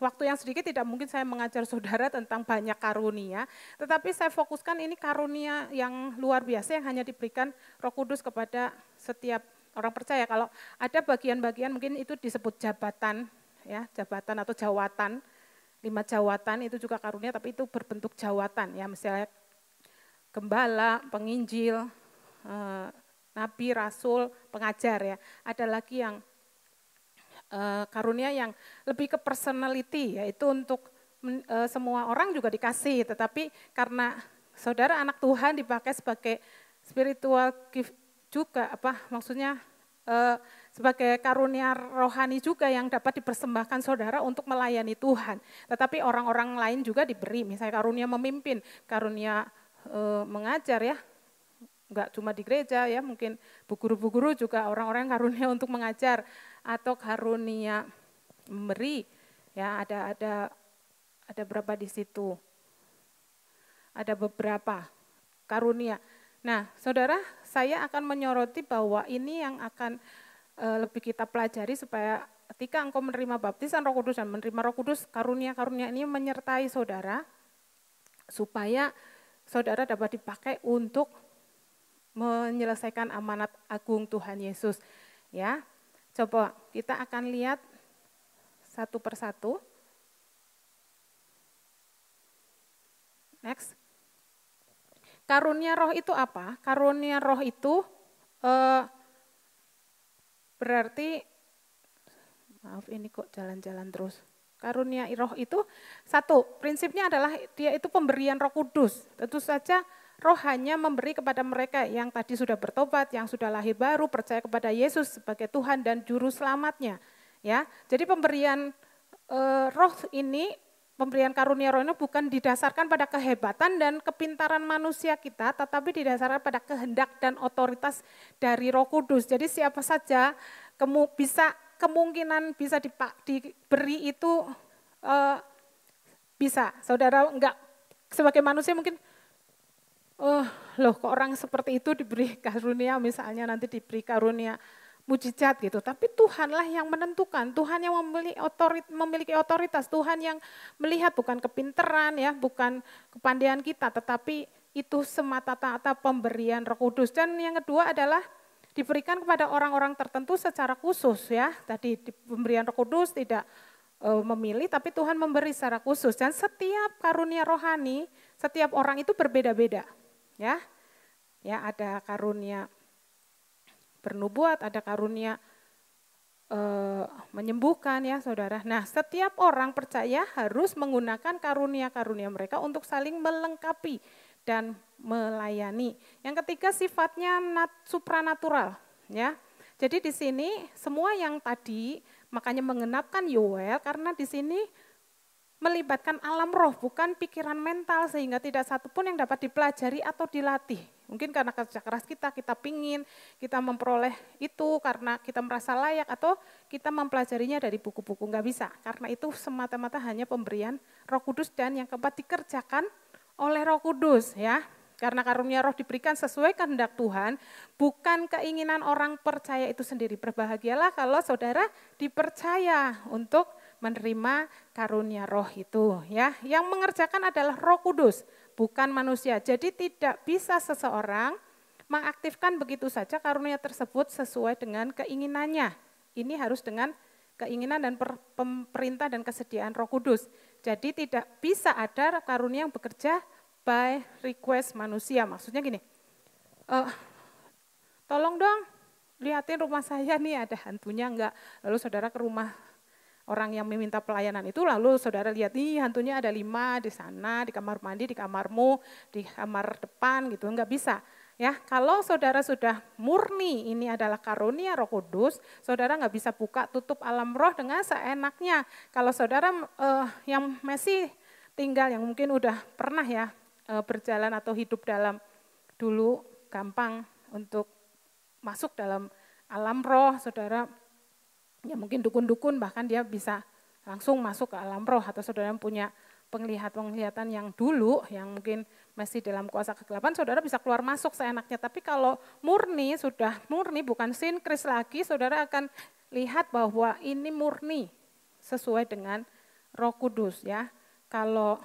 waktu yang sedikit tidak mungkin saya mengajar Saudara tentang banyak karunia, tetapi saya fokuskan ini karunia yang luar biasa yang hanya diberikan Roh Kudus kepada setiap orang percaya. Kalau ada bagian-bagian mungkin itu disebut jabatan, ya, jabatan atau jawatan, 5 jawatan itu juga karunia, tapi itu berbentuk jawatan, ya, misalnya gembala, penginjil, nabi, rasul, pengajar, ya. Ada lagi yang karunia yang lebih ke personality, yaitu untuk semua orang juga dikasih, tetapi karena Saudara anak Tuhan dipakai sebagai spiritual gift juga, maksudnya sebagai karunia rohani juga yang dapat dipersembahkan Saudara untuk melayani Tuhan. Tetapi orang-orang lain juga diberi, misalnya karunia memimpin, karunia mengajar, ya, enggak cuma di gereja, ya, mungkin bu guru juga orang-orang karunia untuk mengajar, atau karunia memberi, ya, ada berapa di situ? Ada beberapa karunia. Nah, Saudara, saya akan menyoroti bahwa ini yang akan lebih kita pelajari supaya ketika engkau menerima baptisan Roh Kudus dan menerima Roh Kudus, karunia-karunia ini menyertai Saudara supaya Saudara dapat dipakai untuk menyelesaikan amanat agung Tuhan Yesus, ya. Coba kita akan lihat satu persatu. Next. Karunia roh itu apa? Karunia roh itu berarti, maaf ini kok jalan-jalan terus. Karunia roh itu satu, prinsipnya adalah dia itu pemberian Roh Kudus. Tentu saja Roh hanya memberi kepada mereka yang tadi sudah bertobat, yang sudah lahir baru, percaya kepada Yesus sebagai Tuhan dan Juru Selamatnya. Ya, jadi pemberian roh ini, pemberian karunia roh ini bukan didasarkan pada kehebatan dan kepintaran manusia kita, tetapi didasarkan pada kehendak dan otoritas dari Roh Kudus. Jadi siapa saja kemungkinan bisa diberi itu bisa. Saudara enggak sebagai manusia mungkin kok orang seperti itu diberi karunia, misalnya nanti diberi karunia mujizat gitu. Tapi Tuhanlah yang menentukan, Tuhan yang memiliki otoritas, Tuhan yang melihat bukan kepintaran, ya, bukan kepandaian kita, tetapi itu semata-mata pemberian Roh Kudus. Dan yang kedua adalah diberikan kepada orang-orang tertentu secara khusus, ya. Tadi pemberian Roh Kudus tidak memilih, tapi Tuhan memberi secara khusus. Dan setiap karunia rohani, setiap orang itu berbeda-beda. Ya, ada karunia bernubuat, ada karunia menyembuhkan, ya, Saudara. Nah, setiap orang percaya harus menggunakan karunia-karunia mereka untuk saling melengkapi dan melayani. Yang ketiga sifatnya supranatural, ya. Jadi di sini semua yang tadi Makanya mengenapkan Yoel karena di sini melibatkan alam roh, bukan pikiran mental, sehingga tidak satu pun yang dapat dipelajari atau dilatih. Mungkin karena kerja keras kita pingin, kita memperoleh itu karena kita merasa layak, atau kita mempelajarinya dari buku-buku, nggak bisa. Karena itu semata-mata hanya pemberian Roh Kudus, dan yang keempat dikerjakan oleh Roh Kudus, ya. Karena karunia roh diberikan sesuai kehendak Tuhan, bukan keinginan orang percaya itu sendiri. Berbahagialah kalau saudara dipercaya untuk menerima karunia roh itu, ya. Yang mengerjakan adalah Roh Kudus, bukan manusia. Jadi tidak bisa seseorang mengaktifkan begitu saja karunia tersebut sesuai dengan keinginannya. Ini harus dengan keinginan dan perintah dan kesediaan Roh Kudus. Jadi tidak bisa ada karunia yang bekerja by request manusia. Maksudnya gini, tolong dong lihatin rumah saya nih ada hantunya enggak. Lalu saudara ke rumah orang yang meminta pelayanan itu, lalu saudara lihat, nih hantunya ada 5 di sana, di kamar mandi, di kamarmu, di kamar depan gitu, enggak bisa. Ya, kalau saudara sudah murni ini adalah karunia Roh Kudus, saudara enggak bisa buka tutup alam roh dengan seenaknya. Kalau saudara yang masih tinggal, yang mungkin udah pernah ya berjalan atau hidup dalam dulu, gampang untuk masuk dalam alam roh, saudara ya mungkin dukun-dukun bahkan dia bisa langsung masuk ke alam roh, atau saudara yang punya penglihatan yang dulu yang mungkin masih dalam kuasa kegelapan, saudara bisa keluar masuk seenaknya. Tapi kalau murni, sudah murni bukan sinkris lagi, saudara akan lihat bahwa ini murni sesuai dengan Roh Kudus, ya. Kalau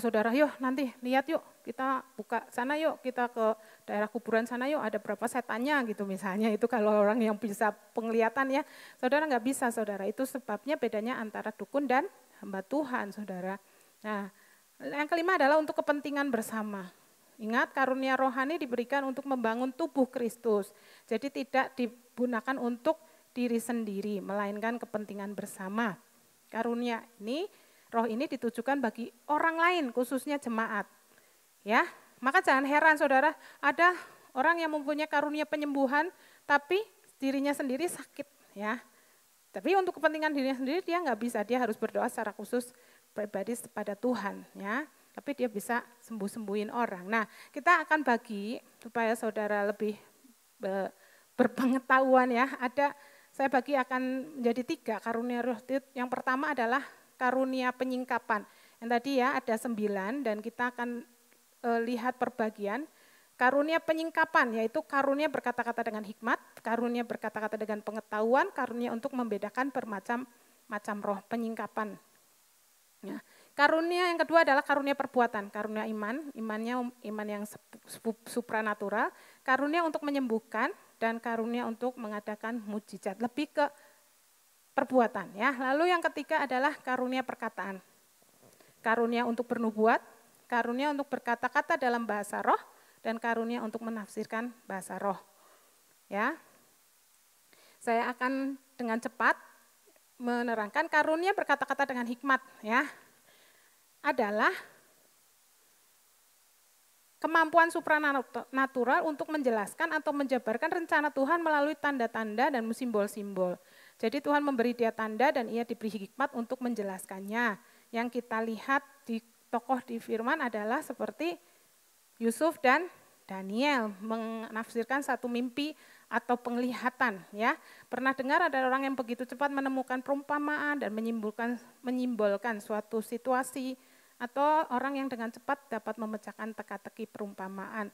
saudara, yuk nanti lihat yuk, kita buka sana yuk, kita ke daerah kuburan sana yuk, ada berapa setannya gitu misalnya. Itu kalau orang yang bisa penglihatan, ya, saudara nggak bisa, saudara. Itu sebabnya bedanya antara dukun dan hamba Tuhan, saudara. Nah, yang kelima adalah untuk kepentingan bersama. Ingat, karunia rohani diberikan untuk membangun tubuh Kristus. Jadi tidak digunakan untuk diri sendiri, melainkan kepentingan bersama. Karunia ini, roh ini ditujukan bagi orang lain, khususnya jemaat. Ya, maka jangan heran saudara, ada orang yang mempunyai karunia penyembuhan, tapi dirinya sendiri sakit, ya. Tapi untuk kepentingan dirinya sendiri dia nggak bisa, dia harus berdoa secara khusus pribadi kepada Tuhan, ya. Tapi dia bisa sembuh-sembuhin orang. Nah, kita akan bagi supaya saudara lebih berpengetahuan, ya. Saya bagi akan menjadi 3 karunia roh. Yang pertama adalah karunia penyingkapan. Yang tadi ya ada 9 dan kita akan lihat perbagian. Karunia penyingkapan yaitu karunia berkata-kata dengan hikmat, karunia berkata-kata dengan pengetahuan, karunia untuk membedakan bermacam-macam roh, penyingkapan. Ya. Karunia yang kedua adalah karunia perbuatan, karunia iman yang supranatural, karunia untuk menyembuhkan, dan karunia untuk mengadakan mujizat, lebih ke perbuatan, ya. Lalu yang ketiga adalah karunia perkataan. Karunia untuk bernubuat, karunia untuk berkata-kata dalam bahasa roh, dan karunia untuk menafsirkan bahasa roh. Ya. Saya akan dengan cepat menerangkan karunia berkata-kata dengan hikmat, ya. Adalah kemampuan supranatural untuk menjelaskan atau menjabarkan rencana Tuhan melalui tanda-tanda dan simbol-simbol. Jadi Tuhan memberi dia tanda dan ia diberi hikmat untuk menjelaskannya. Yang kita lihat di tokoh di firman adalah seperti Yusuf dan Daniel menafsirkan satu mimpi atau penglihatan, ya. Pernah dengar ada orang yang begitu cepat menemukan perumpamaan dan menyimbolkan suatu situasi, atau orang yang dengan cepat dapat memecahkan teka-teki perumpamaan.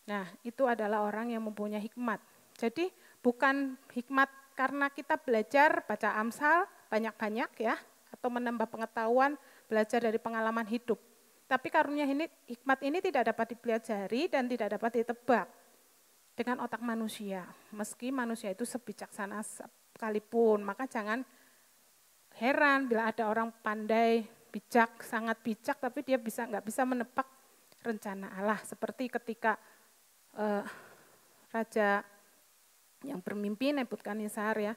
Nah, itu adalah orang yang mempunyai hikmat. Jadi bukan hikmat karena kita belajar baca Amsal banyak-banyak, ya, atau menambah pengetahuan, belajar dari pengalaman hidup. Tapi karunia ini, hikmat ini tidak dapat dipelajari dan tidak dapat ditebak dengan otak manusia. Meski manusia itu sebijaksana sekalipun, maka jangan heran bila ada orang pandai, bijak, sangat bijak, tapi dia nggak bisa menebak rencana Allah. Seperti ketika raja yang bermimpi Nebukadnezar, ya,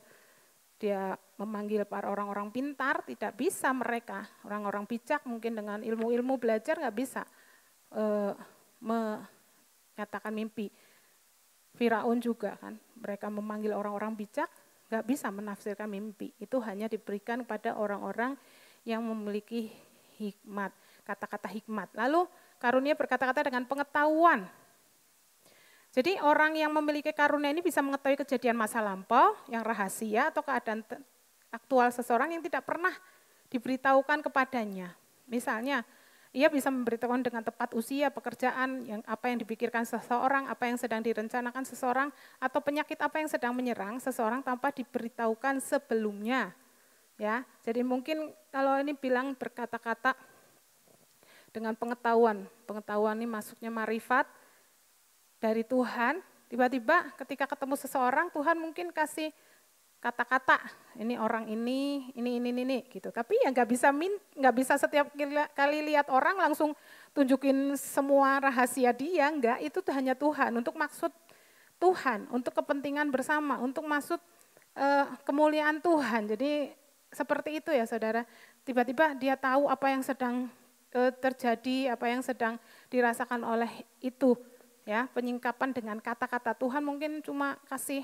dia memanggil para orang-orang pintar, tidak bisa mereka, orang-orang bijak mungkin dengan ilmu-ilmu belajar nggak bisa menyatakan mimpi. Firaun juga kan, mereka memanggil orang-orang bijak, nggak bisa menafsirkan mimpi. Itu hanya diberikan kepada orang-orang yang memiliki hikmat, kata-kata hikmat. Lalu karunia berkata-kata dengan pengetahuan. Jadi orang yang memiliki karunia ini bisa mengetahui kejadian masa lampau yang rahasia atau keadaan aktual seseorang yang tidak pernah diberitahukan kepadanya. Misalnya, ia bisa memberitahukan dengan tepat usia, pekerjaan, apa yang dipikirkan seseorang, apa yang sedang direncanakan seseorang, atau penyakit apa yang sedang menyerang seseorang tanpa diberitahukan sebelumnya. Ya, jadi mungkin kalau ini bilang berkata-kata dengan pengetahuan ini masuknya marifat dari Tuhan. Tiba-tiba ketika ketemu seseorang, Tuhan mungkin kasih kata-kata, ini orang ini gitu. Tapi ya nggak bisa setiap kali lihat orang langsung tunjukin semua rahasia dia, enggak, itu tuh hanya Tuhan, untuk maksud Tuhan, untuk kepentingan bersama, untuk maksud kemuliaan Tuhan. Jadi seperti itu ya saudara, tiba-tiba dia tahu apa yang sedang terjadi, apa yang sedang dirasakan oleh itu, ya, penyingkapan dengan kata-kata. Tuhan mungkin cuma kasih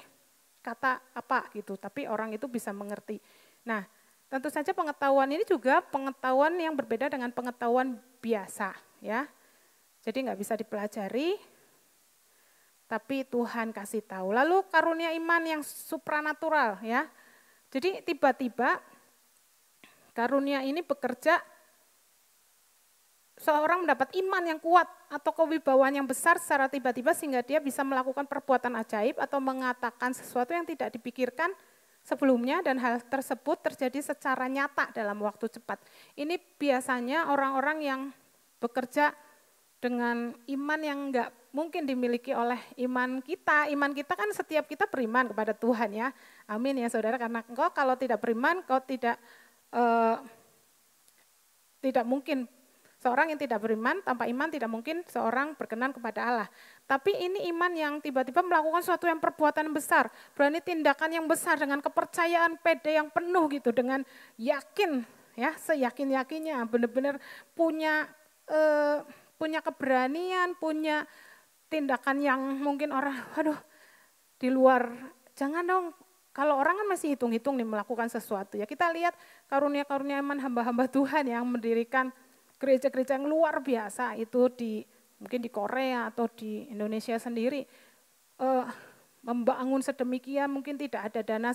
kata apa gitu, tapi orang itu bisa mengerti. Nah, tentu saja pengetahuan ini juga pengetahuan yang berbeda dengan pengetahuan biasa, ya. Jadi nggak bisa dipelajari, tapi Tuhan kasih tahu. Lalu karunia iman yang supranatural, ya. Jadi tiba-tiba karunia ini bekerja, seorang mendapat iman yang kuat atau kewibawaan yang besar secara tiba-tiba sehingga dia bisa melakukan perbuatan ajaib atau mengatakan sesuatu yang tidak dipikirkan sebelumnya, dan hal tersebut terjadi secara nyata dalam waktu cepat. Ini biasanya orang-orang yang bekerja dengan iman yang enggak mungkin dimiliki oleh iman kita. Iman kita kan setiap kita beriman kepada Tuhan, ya. Amin ya saudara, karena engkau kalau tidak beriman, kau tidak mungkin. Seorang yang tidak beriman, tanpa iman tidak mungkin seorang berkenan kepada Allah. Tapi ini iman yang tiba-tiba melakukan suatu yang perbuatan besar, berani tindakan yang besar dengan kepercayaan pede yang penuh gitu, dengan yakin, ya, seyakin-yakinnya, benar-benar punya keberanian, punya tindakan yang mungkin orang, aduh, di luar, jangan dong. Kalau orang kan masih hitung-hitung nih melakukan sesuatu, ya. Kita lihat karunia-karunia iman hamba-hamba Tuhan yang mendirikan gereja-gereja yang luar biasa itu mungkin di Korea atau di Indonesia sendiri, membangun sedemikian, mungkin tidak ada dana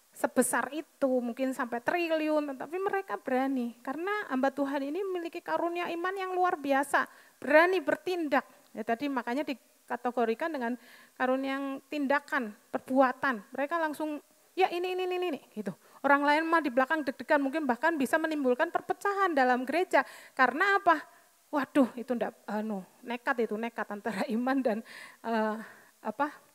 sebesar itu, mungkin sampai triliun, tapi mereka berani karena hamba Tuhan ini memiliki karunia iman yang luar biasa, berani bertindak. Ya, tadi makanya dikategorikan dengan karunia yang tindakan, perbuatan. Mereka langsung ya ini gitu. Orang lain mah di belakang deg-degan, mungkin bahkan bisa menimbulkan perpecahan dalam gereja. Karena apa? Waduh, itu nekat antara iman dan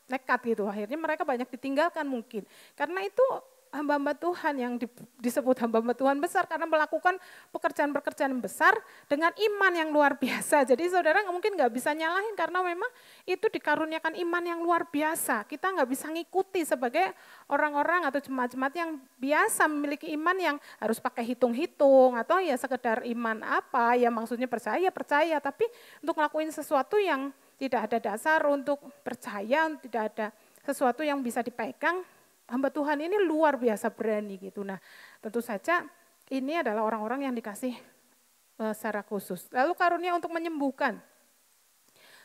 nekat gitu. Akhirnya mereka banyak ditinggalkan mungkin. Karena itu hamba-hamba Tuhan yang disebut hamba-hamba Tuhan besar karena melakukan pekerjaan-pekerjaan besar dengan iman yang luar biasa. Jadi saudara mungkin nggak bisa nyalahin karena memang itu dikaruniakan iman yang luar biasa. Kita nggak bisa ngikuti sebagai orang-orang atau jemaat-jemaat yang biasa memiliki iman yang harus pakai hitung-hitung atau ya sekedar iman apa, ya maksudnya percaya, tapi untuk ngelakuin sesuatu yang tidak ada dasar untuk percaya, tidak ada sesuatu yang bisa dipegang. Hamba Tuhan ini luar biasa berani gitu. Nah, tentu saja ini adalah orang-orang yang dikasih secara khusus. Lalu karunia untuk menyembuhkan.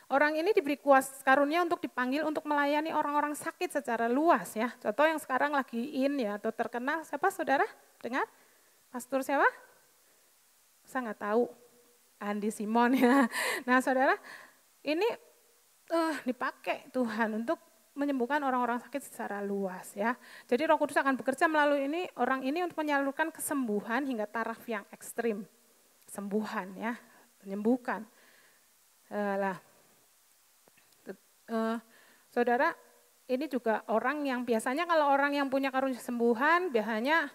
Orang ini diberi karunia untuk dipanggil untuk melayani orang-orang sakit secara luas, ya. Contoh yang sekarang lagi ya atau terkenal, siapa saudara? Dengar? Pastor siapa? Saya nggak tahu. Andi Simon, ya. Nah saudara, ini dipakai Tuhan untuk menyembuhkan orang-orang sakit secara luas, ya. Jadi Roh Kudus akan bekerja melalui orang ini untuk menyalurkan kesembuhan hingga taraf yang ekstrim. Sembuhan, ya, menyembuhkan. Saudara, ini juga orang yang biasanya kalau orang yang punya karunia kesembuhan biasanya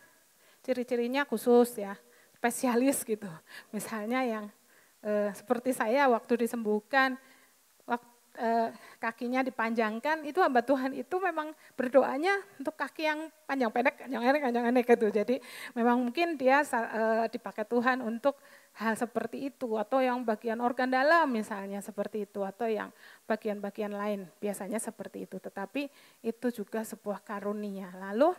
ciri-cirinya khusus, ya, spesialis gitu. Misalnya yang seperti saya waktu disembuhkan, kakinya dipanjangkan, itu hamba Tuhan itu memang berdoanya untuk kaki yang panjang pendek gitu. Jadi memang mungkin dia dipakai Tuhan untuk hal seperti itu, atau yang bagian organ dalam misalnya seperti itu, atau yang bagian-bagian lain biasanya seperti itu. Tetapi itu juga sebuah karunia. Lalu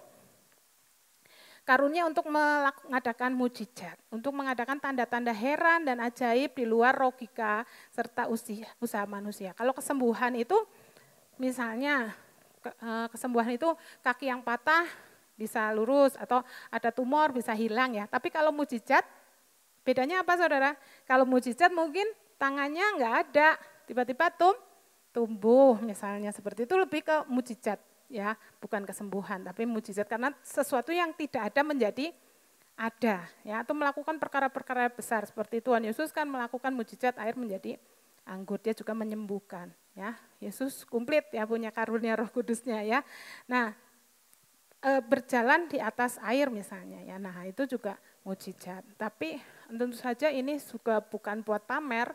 karunia untuk mengadakan mujizat, untuk mengadakan tanda-tanda heran dan ajaib di luar logika serta usaha manusia. Kalau kesembuhan itu misalnya kesembuhan itu kaki yang patah bisa lurus, atau ada tumor bisa hilang ya. Tapi kalau mujizat bedanya apa saudara? Kalau mujizat mungkin tangannya enggak ada, tiba-tiba tumbuh misalnya, seperti itu lebih ke mujizat. Ya, bukan kesembuhan, tapi mujizat, karena sesuatu yang tidak ada menjadi ada, ya, atau melakukan perkara-perkara besar seperti Tuhan Yesus kan melakukan mujizat air menjadi anggur, dia juga menyembuhkan, ya. Yesus komplit ya punya karunia Roh Kudusnya ya. Nah, berjalan di atas air misalnya ya. Nah, itu juga mujizat. Tapi tentu saja ini juga bukan buat pamer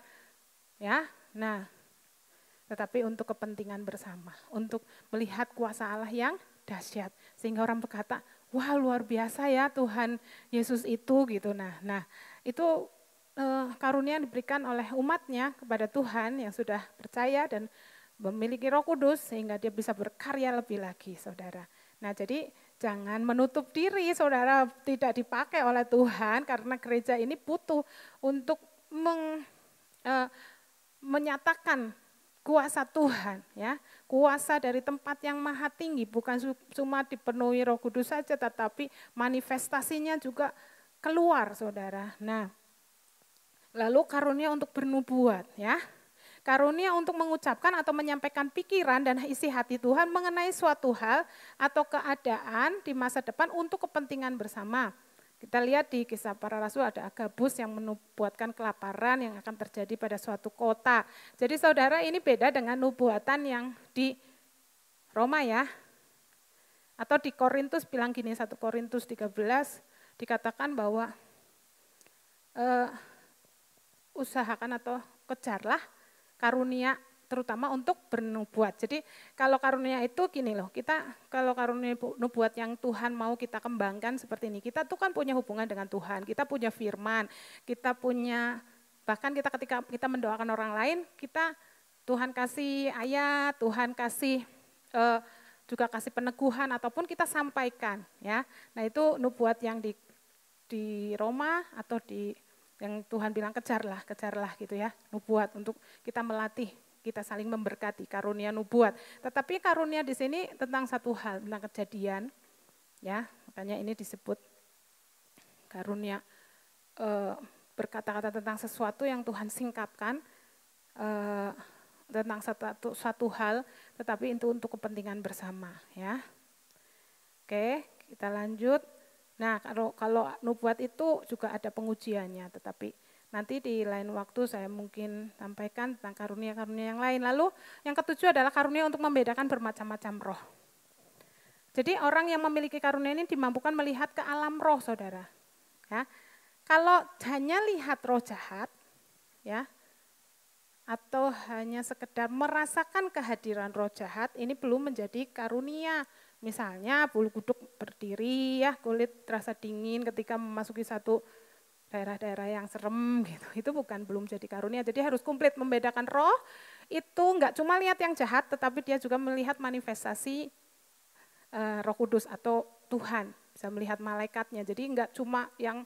ya. Nah, tetapi untuk kepentingan bersama, untuk melihat kuasa Allah yang dahsyat, sehingga orang berkata, wah luar biasa ya Tuhan Yesus itu gitu. Nah itu karunia yang diberikan oleh umatnya kepada Tuhan yang sudah percaya dan memiliki Roh Kudus, sehingga dia bisa berkarya lebih lagi, saudara. Nah jadi jangan menutup diri, saudara, tidak dipakai oleh Tuhan, karena gereja ini butuh untuk menyatakan kuasa Tuhan, ya, kuasa dari tempat yang maha tinggi, bukan cuma dipenuhi Roh Kudus saja, tetapi manifestasinya juga keluar, saudara. Nah, lalu karunia untuk bernubuat, ya, karunia untuk mengucapkan atau menyampaikan pikiran dan isi hati Tuhan mengenai suatu hal atau keadaan di masa depan untuk kepentingan bersama. Kita lihat di Kisah Para Rasul ada Agabus yang menubuatkan kelaparan yang akan terjadi pada suatu kota. Jadi saudara, ini beda dengan nubuatan yang di Roma ya. Atau di Korintus bilang gini, 1 Korintus 13 dikatakan bahwa usahakan atau kejarlah karunia terutama untuk bernubuat. Jadi kalau karunia itu gini loh, kita kalau karunia nubuat yang Tuhan mau kita kembangkan seperti ini, kita tuh kan punya hubungan dengan Tuhan, kita punya firman, kita punya, bahkan kita ketika kita mendoakan orang lain, kita Tuhan kasih ayat, Tuhan kasih juga kasih peneguhan ataupun kita sampaikan ya. Nah itu nubuat yang di Roma atau di yang Tuhan bilang kejarlah gitu ya, nubuat untuk kita melatih, kita saling memberkati, karunia nubuat. Tetapi karunia di sini tentang satu hal, tentang kejadian, ya, makanya ini disebut karunia berkata-kata tentang sesuatu yang Tuhan singkapkan, tentang suatu hal, tetapi itu untuk kepentingan bersama, ya. Oke, kita lanjut. Nah, kalau nubuat itu juga ada pengujiannya, tetapi nanti di lain waktu saya mungkin sampaikan tentang karunia-karunia yang lain. Lalu yang ketujuh adalah karunia untuk membedakan bermacam-macam roh. Jadi orang yang memiliki karunia ini dimampukan melihat ke alam roh, saudara. Ya, kalau hanya lihat roh jahat, ya, atau hanya sekedar merasakan kehadiran roh jahat, ini belum menjadi karunia. Misalnya bulu kuduk berdiri, ya, kulit terasa dingin ketika memasuki satu daerah-daerah yang serem gitu, itu belum jadi karunia. Jadi harus komplit membedakan roh, itu enggak cuma lihat yang jahat, tetapi dia juga melihat manifestasi Roh Kudus atau Tuhan, bisa melihat malaikatnya. Jadi enggak cuma yang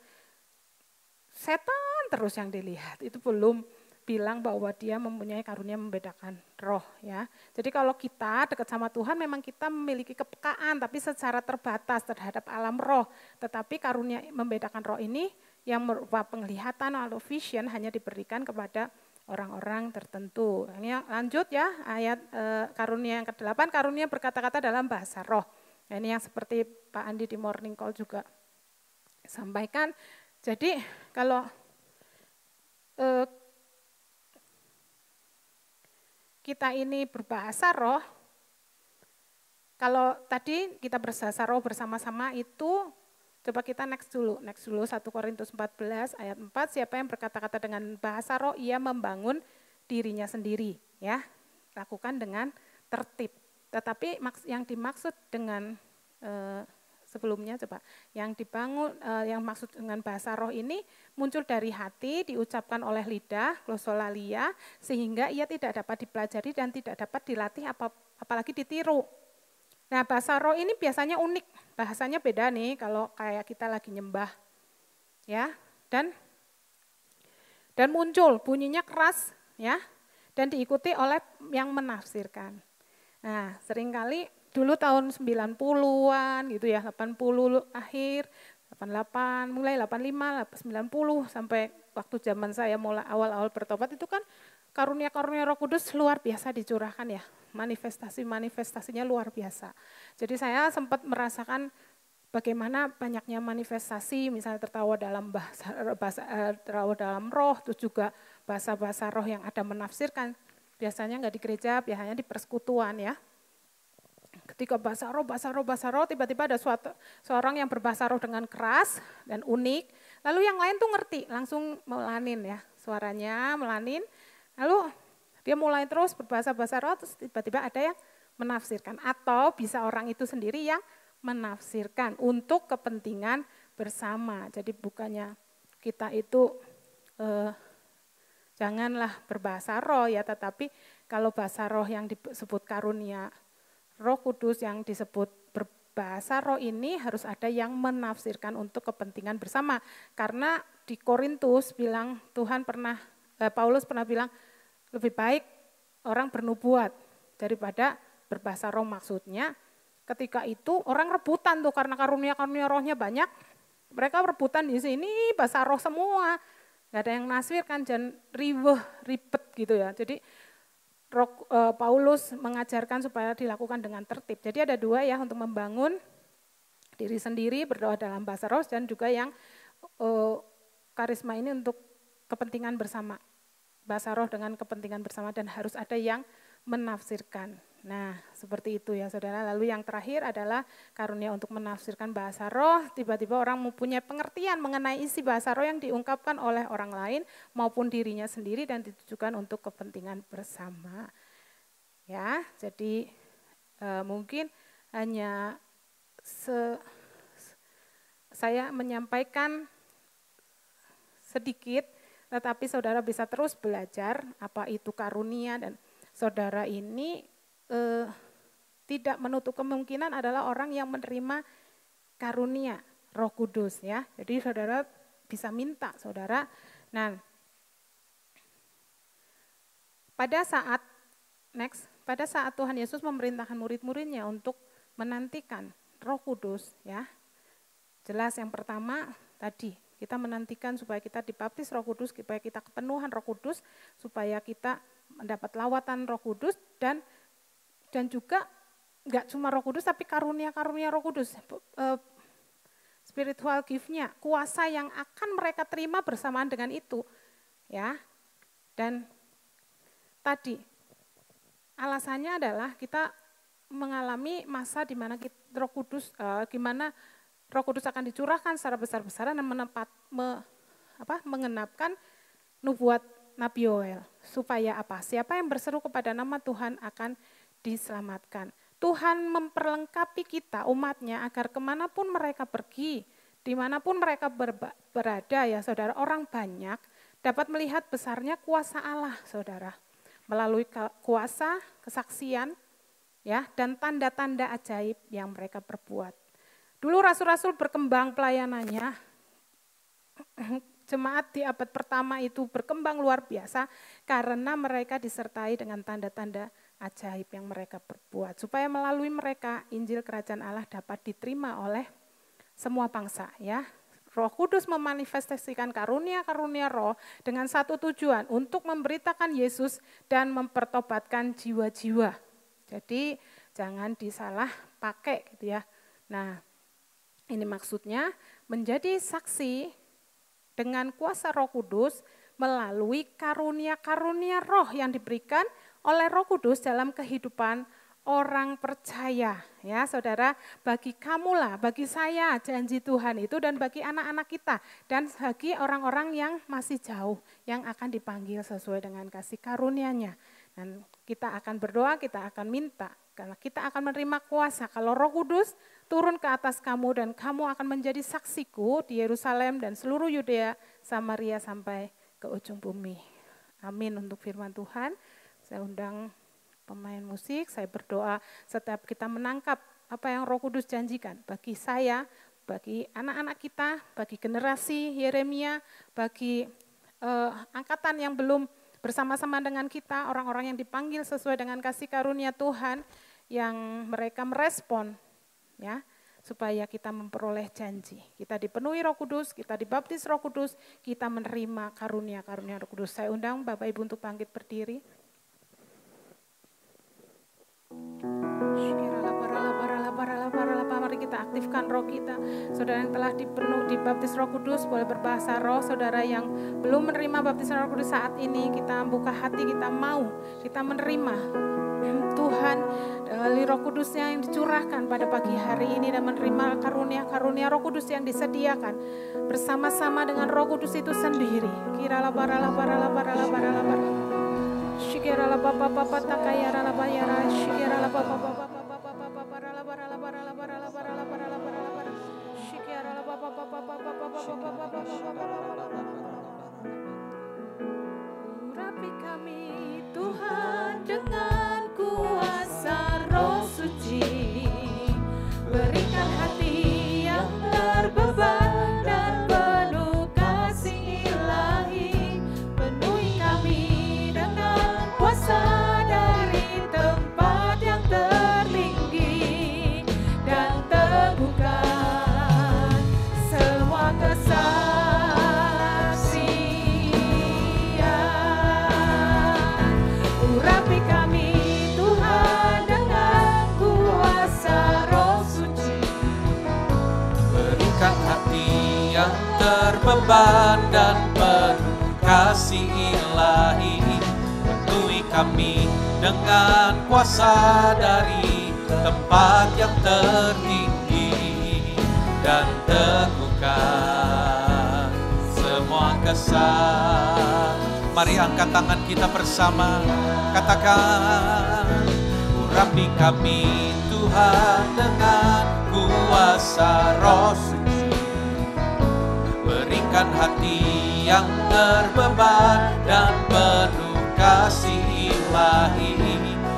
setan terus yang dilihat, itu belum bilang bahwa dia mempunyai karunia membedakan roh ya. Jadi kalau kita dekat sama Tuhan memang kita memiliki kepekaan tapi secara terbatas terhadap alam roh. Tetapi karunia membedakan roh ini yang berupa penglihatan atau vision hanya diberikan kepada orang-orang tertentu. Ini lanjut ya, ayat karunia yang ke-8, karunia berkata-kata dalam bahasa roh. Nah, ini yang seperti Pak Andi di Morning Call juga sampaikan. Jadi kalau kita ini berbahasa roh, kalau tadi kita berbahasa roh bersama-sama itu, coba kita next dulu 1 Korintus 14 ayat 4, siapa yang berkata-kata dengan bahasa roh, ia membangun dirinya sendiri. Ya, dilakukan dengan tertib. Tetapi yang dimaksud dengan sebelumnya coba, yang dibangun, yang maksud dengan bahasa roh ini muncul dari hati, diucapkan oleh lidah, glosolalia, sehingga ia tidak dapat dipelajari dan tidak dapat dilatih apalagi ditiru. Nah, bahasa roh ini biasanya unik, bahasanya beda nih kalau kayak kita lagi nyembah. Ya, dan muncul bunyinya keras ya, dan diikuti oleh yang menafsirkan. Nah, seringkali dulu tahun 90-an gitu ya, 80 akhir, 88, mulai 85, 90 sampai waktu zaman saya mulai awal-awal bertobat itu kan karunia-karunia Roh Kudus luar biasa dicurahkan ya. Manifestasinya luar biasa. Jadi saya sempat merasakan bagaimana banyaknya manifestasi, misalnya tertawa dalam tertawa dalam roh, terus juga bahasa-bahasa roh yang ada menafsirkan. Biasanya enggak di gereja, biasanya di persekutuan ya. Ketika bahasa roh, tiba-tiba ada seorang yang berbahasa roh dengan keras dan unik, lalu yang lain tuh ngerti, langsung melanin ya, suaranya melanin, lalu dia mulai terus berbahasa-bahasa roh, terus tiba-tiba ada yang menafsirkan. Atau bisa orang itu sendiri yang menafsirkan untuk kepentingan bersama. Jadi bukannya kita itu janganlah berbahasa roh ya, tetapi kalau bahasa roh yang disebut karunia Roh Kudus yang disebut berbahasa roh ini harus ada yang menafsirkan untuk kepentingan bersama. Karena di Korintus bilang Paulus pernah bilang lebih baik orang bernubuat daripada berbahasa roh. Maksudnya ketika itu orang rebutan tuh karena karunia-karunia rohnya banyak. Mereka rebutan di sini bahasa roh semua. Gak ada yang nasirkan dan ribet gitu ya. Jadi Paulus mengajarkan supaya dilakukan dengan tertib. Jadi ada dua ya untuk membangun diri sendiri berdoa dalam bahasa roh dan juga yang karisma ini untuk kepentingan bersama. Bahasa roh dengan kepentingan bersama dan harus ada yang menafsirkan. Nah, seperti itu ya saudara. Lalu yang terakhir adalah karunia untuk menafsirkan bahasa roh. Tiba-tiba orang mempunyai pengertian mengenai isi bahasa roh yang diungkapkan oleh orang lain maupun dirinya sendiri dan ditujukan untuk kepentingan bersama. Ya, jadi mungkin hanya saya menyampaikan sedikit, tetapi saudara bisa terus belajar apa itu karunia dan saudara ini tidak menutup kemungkinan adalah orang yang menerima karunia Roh Kudus ya. Jadi saudara bisa minta saudara. Nah, pada saat Tuhan Yesus memerintahkan murid-muridnya untuk menantikan Roh Kudus ya. Jelas yang pertama tadi kita menantikan supaya kita dibaptis Roh Kudus, supaya kita kepenuhan Roh Kudus, supaya kita mendapat lawatan Roh Kudus dan juga enggak cuma Roh Kudus tapi karunia-karunia Roh Kudus, spiritual gift-nya, kuasa yang akan mereka terima bersamaan dengan itu, ya. Dan tadi alasannya adalah kita mengalami masa di mana Roh Kudus, gimana Roh Kudus akan dicurahkan secara besar-besaran dan mengenapkan nubuat Nabi Yoel. Supaya apa? Siapa yang berseru kepada nama Tuhan akan diselamatkan. Tuhan memperlengkapi kita, umatnya, agar kemanapun mereka pergi, dimanapun mereka berada ya saudara, orang banyak dapat melihat besarnya kuasa Allah saudara. Melalui kuasa, kesaksian, ya dan tanda-tanda ajaib yang mereka perbuat. Dulu rasul-rasul berkembang pelayanannya, jemaat di abad pertama itu berkembang luar biasa karena mereka disertai dengan tanda-tanda ajaib yang mereka perbuat. Supaya melalui mereka Injil Kerajaan Allah dapat diterima oleh semua bangsa. Ya, Roh Kudus memanifestasikan karunia-karunia roh dengan satu tujuan, untuk memberitakan Yesus dan mempertobatkan jiwa-jiwa. Jadi jangan disalah pakai gitu ya. Nah, ini maksudnya menjadi saksi dengan kuasa Roh Kudus melalui karunia-karunia roh yang diberikan oleh Roh Kudus dalam kehidupan orang percaya. Ya, saudara, bagi kamulah, bagi saya janji Tuhan itu dan bagi anak-anak kita dan bagi orang-orang yang masih jauh yang akan dipanggil sesuai dengan kasih karunia-Nya. Dan kita akan berdoa, kita akan minta, karena kita akan menerima kuasa. Kalau Roh Kudus turun ke atas kamu dan kamu akan menjadi saksiku di Yerusalem dan seluruh Yudea, Samaria sampai ke ujung bumi. Amin untuk firman Tuhan. Saya undang pemain musik, saya berdoa setiap kita menangkap apa yang Roh Kudus janjikan bagi saya, bagi anak-anak kita, bagi generasi Yeremia, bagi angkatan yang belum bersama-sama dengan kita, orang-orang yang dipanggil sesuai dengan kasih karunia Tuhan, yang mereka merespon, ya, supaya kita memperoleh janji. Kita dipenuhi Roh Kudus, kita dibaptis Roh Kudus, kita menerima karunia-karunia Roh Kudus. Saya undang Bapak Ibu untuk bangkit berdiri. Mari kita aktifkan roh kita. Saudara yang telah dibaptis Roh Kudus boleh berbahasa roh. Saudara yang belum menerima baptisan Roh Kudus saat ini, kita buka hati, kita mau, kita menerima Tuhan dari Roh Kudusnya yang dicurahkan pada pagi hari ini dan menerima karunia-karunia Roh Kudus yang disediakan bersama-sama dengan Roh Kudus itu sendiri. Kirala barala barala barala barala barala. Shikirala papa papa takayara la bayara, shikirala papa papa papa papa barala barala barala barala barala barala barala. Shikirala papa papa papa papa papa papa. Urapi kami Tuhan dengan kuasa Roh Suci, berikan hati yang terbeban dan penuh kasih ilahi, penuhi kami dengan kuasa dari tempat yang tertinggi dan teguhkan semua kesaksian. Urapi kami Tuhan dengan kuasa Roh Suci, berikan hati yang terbeban dan penuh kasih ilahi, penuhi kami dengan kuasa dari tempat yang tertinggi dan teguhkan semua kesan. Mari angkat tangan kita bersama, katakan, urapi kami Tuhan dengan kuasa Roh Suci, berikan hati yang terbeban dan penuh kasih ilahi,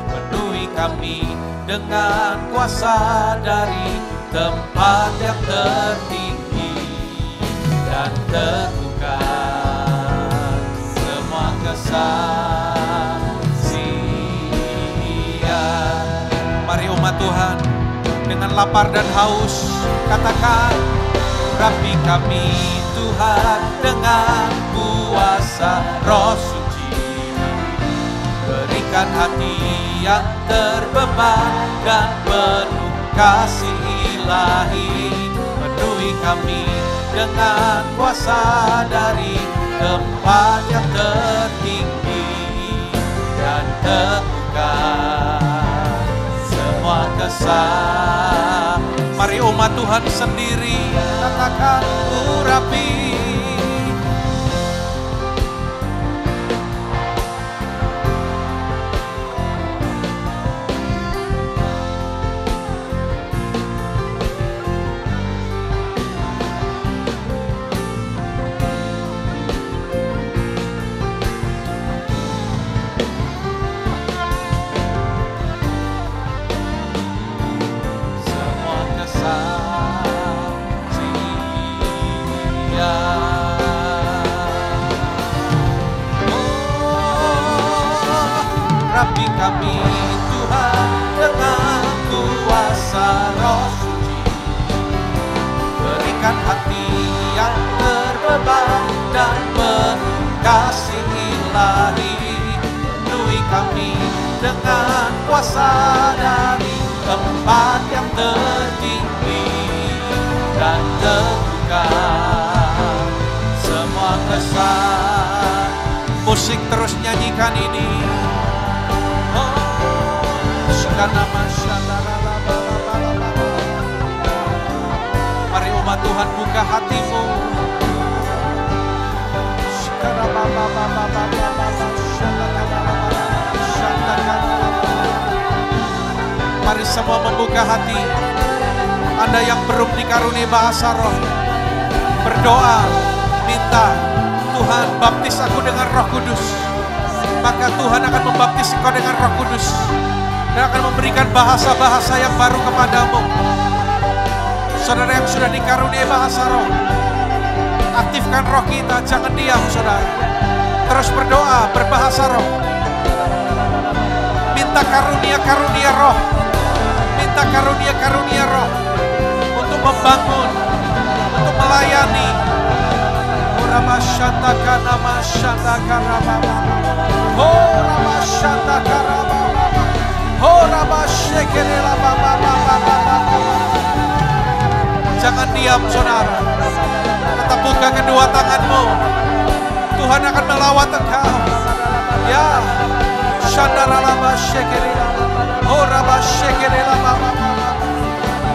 penuhi kami dengan kuasa dari tempat yang tertinggi dan teguhkan semua kesaksian. Mari umat Tuhan dengan lapar dan haus katakan, urapi kami Tuhan dengan kuasa Roh Suci, berikan hati yang terbeban dan penuh kasih ilahi, penuhi kami dengan kuasa dari tempat yang tertinggi dan teguhkan semua kesan. Mari umat Tuhan sendiri katakan, urapi. Urapi kami Tuhan dengan kuasa Roh Suci, berikan hati yang terbeban dan penuh kasih ilahi, penuhi kami dengan kuasa dari tempat yang tertinggi dan teguhkan semua kesan. Musik terus nyanyikan ini. Mari umat Tuhan buka hatimu. Mari semua membuka hati. Anda yang belum dikaruniai bahasa roh, berdoa, minta, Tuhan baptis aku dengan Roh Kudus. Maka Tuhan akan membaptis engkau dengan Roh Kudus dan akan memberikan bahasa-bahasa yang baru kepadamu. Saudara yang sudah dikaruniai bahasa roh, aktifkan roh kita, jangan diam saudara. Terus berdoa, berbahasa roh. Minta karunia-karunia roh. Minta karunia-karunia roh untuk membangun, untuk melayani. Jangan diam saudara. Tetap buka kedua tanganmu. Tuhan akan melawat engkau. Ya. Shandaralaba shekerela. Oh raba shekerela baba.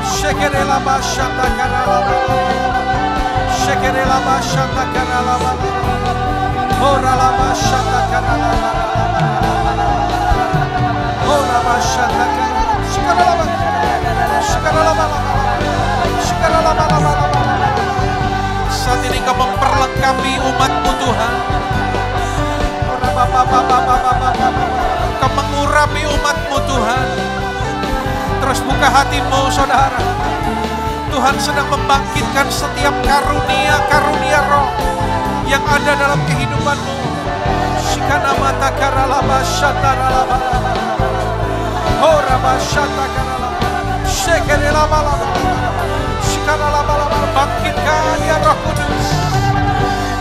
Shekerela ba shandakarala. Shekerela ba shandakarala. Oh raba shandakarala. Oh raba shandakarala. Shikarala. Shikarala. Saat ini kau memperlengkapi umatmu Tuhan. Kau mengurapi umatmu Tuhan. Terus buka hatimu saudara. Tuhan sedang membangkitkan setiap karunia-karunia roh yang ada dalam kehidupanmu. Shikana mata karalaba shataralaba. Horaba shatakaralaba. Shekerelaba. Bangkitkan ya Roh Kudus.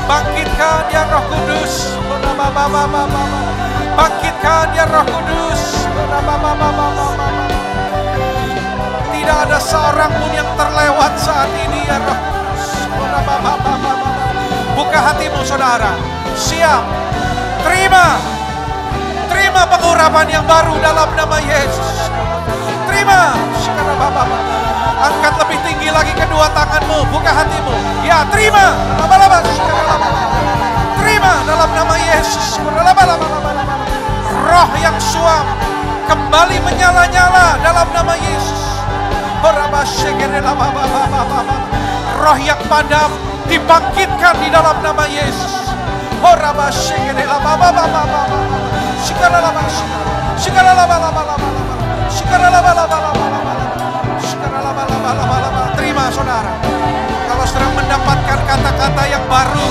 Bangkitkan ya Roh Kudus. Bangkitkan ya Roh Kudus. Tidak ada seorang pun yang terlewat saat ini ya Roh Kudus. Buka hatimu saudara. Siap. Terima pengurapan yang baru dalam nama Yesus. Terima. Angkat lebih tinggi lagi kedua tanganmu. Buka hatimu. Ya, terima. Terima dalam nama Yesus. Roh yang suam kembali menyala-nyala dalam nama Yesus. Roh yang padam dibangkitkan di dalam nama Yesus. Terima saudara. Kalau sedang mendapatkan kata-kata yang baru,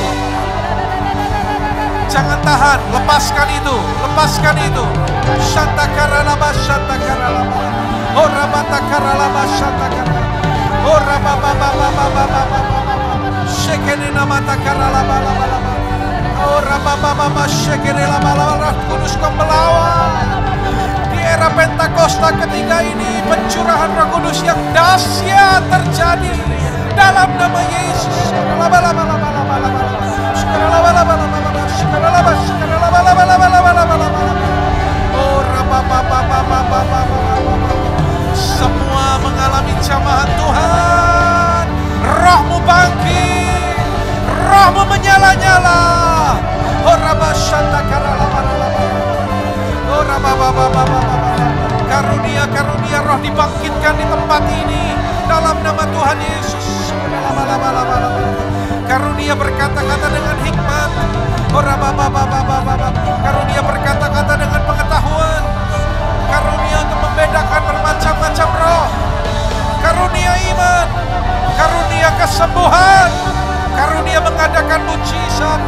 jangan tahan, lepaskan itu, lepaskan itu. Shantakaralaba, shantakaralaba. Oh rabatakaralaba, shantakaralaba. Oh rabababababababa. Shekenena matakaralaba, laba. Oh rababababa, shekenelaba, laba. Kudus kau melawan. Di era Pentakosta ketiga ini pencurahan Roh Kudus yang dahsyat terjadi dalam nama Yesus. Semua mengalami jamahan Tuhan. Rohmu bangkit, rohmu menyala-nyala. Karunia-karunia roh dibangkitkan di tempat ini dalam nama Tuhan Yesus. Karunia berkata-kata dengan hikmat. Karunia berkata-kata dengan pengetahuan. Karunia untuk membedakan bermacam-macam roh. Karunia iman. Karunia kesembuhan. Karunia mengadakan mujizat.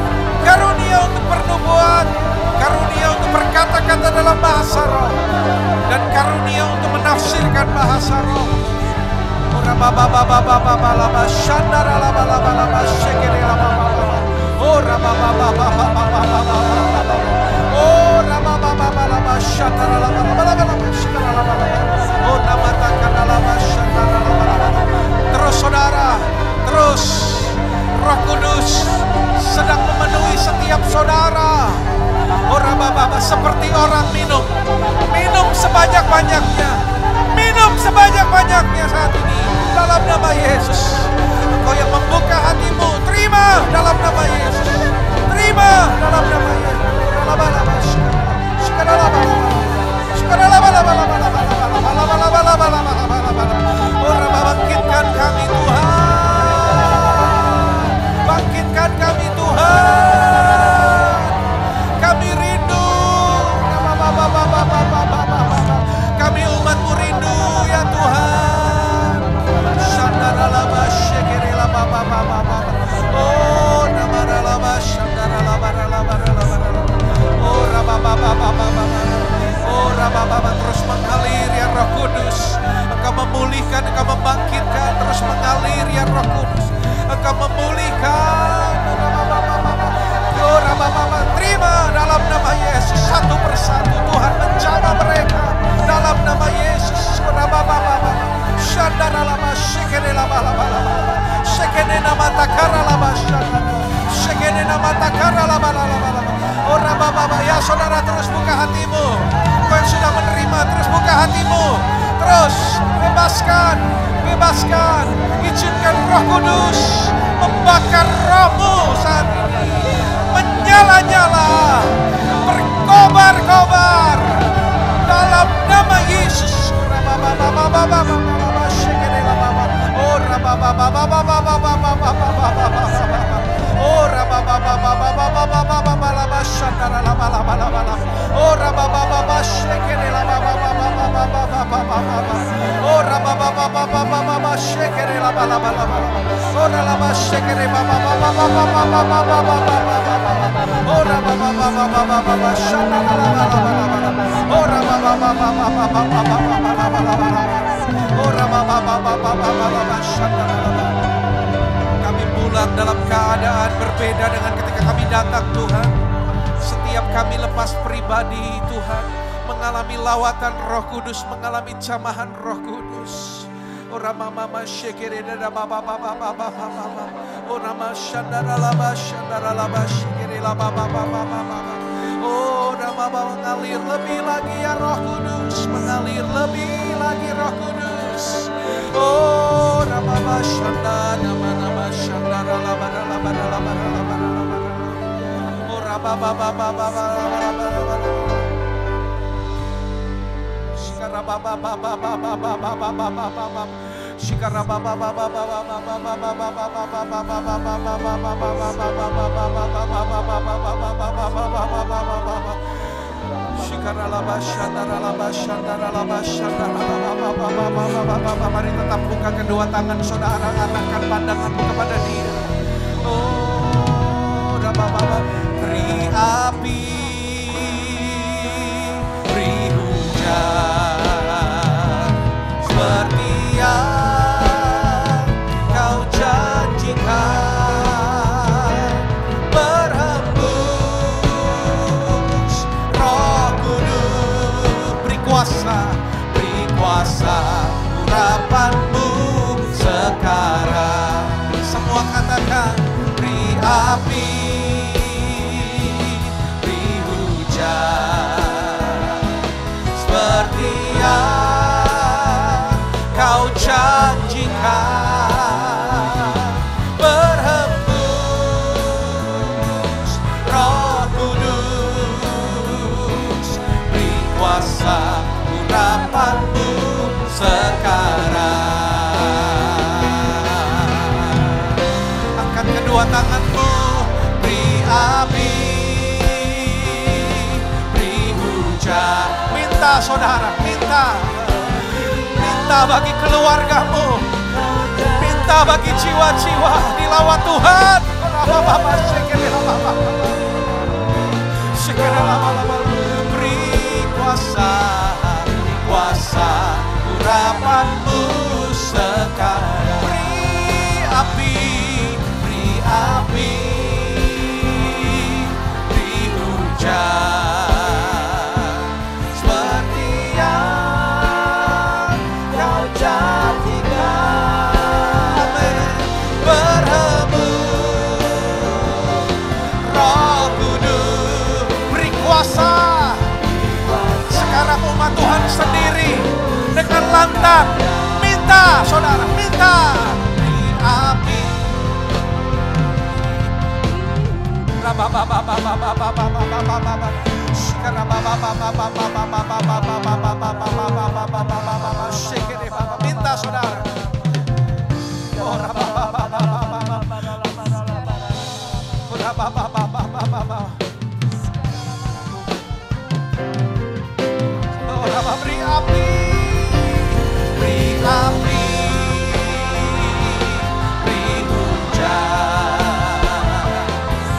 Karunia untuk pernubuatan. Karunia untuk berkata-kata dalam bahasa roh. Dan karunia untuk menafsirkan bahasa roh. Terus saudara, terus Roh Kudus sedang memenuhi setiap saudara. Seperti orang minum sebanyak-banyaknya, minum sebanyak-banyaknya saat ini dalam nama Yesus. Engkau yang membuka hatimu, terima dalam nama Yesus, terima dalam nama Yesus. Shekene laba laba laba. Shekene nama takara laba shaka. Shekene nama takara laba laba laba. Oh Rabba Baba, ya saudara terus buka hatimu. Kau yang sudah menerima terus buka hatimu. Terus bebaskan, bebaskan. Izinkan Roh Kudus membakar rohmu saat ini. Menyala-nyala, berkobar-kobar dalam nama Yesus. Kami pulang dalam keadaan berbeda dengan ketika kami datang Tuhan. Setiap kami lepas pribadi Tuhan, mengalami lawatan Roh Kudus, mengalami jamahan Roh Kudus. Ora mama shekere da baba baba baba baba. Ora ma shandara laba shekere laba baba baba. Oh, Bapa mengalir lebih lagi ya Roh Kudus, mengalir lebih lagi Roh Kudus. Oh, nama Shanda, nama Shanda, laba. Oh, Rababa. Mari tetap buka kedua tangan saudara, arahkan pandanganmu kepada Dia. Oh, beri api, beri hujan, seperti yang Kau janjikan, berhembus Roh Kudus, beri kuasa urapan-Mu sekarang. Semua katakan, beri api, beri hujan, seperti yang Kau janjikan, berhembus Roh Kudus, beri kuasa urapan-Mu sekarang. Angkat kedua tanganmu, beri api, beri hujan. Minta saudara, minta bagi keluargamu, minta bagi jiwa-jiwa dilawat Tuhan. Beri kuasa urapan-Mu sekarang. Beri api, beri hujan, seperti yang Kau janjikan, berhembus Roh Kudus, beri kuasa. Sekarang umat Tuhan sendiri dengan lantang minta, saudara, minta beri api. Minta saudara. Beri api, beri hujan,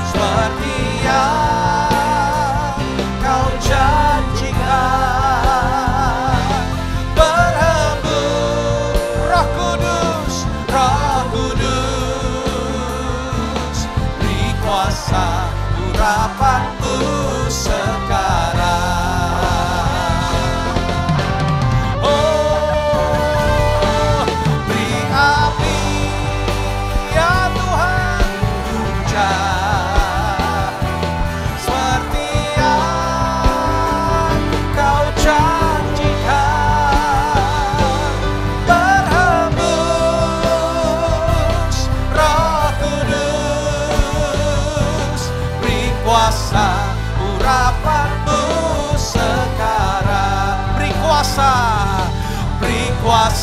seperti yang Kau janjikan, berhembus Roh Kudus, beri kuasa urapan-Mu sekarang.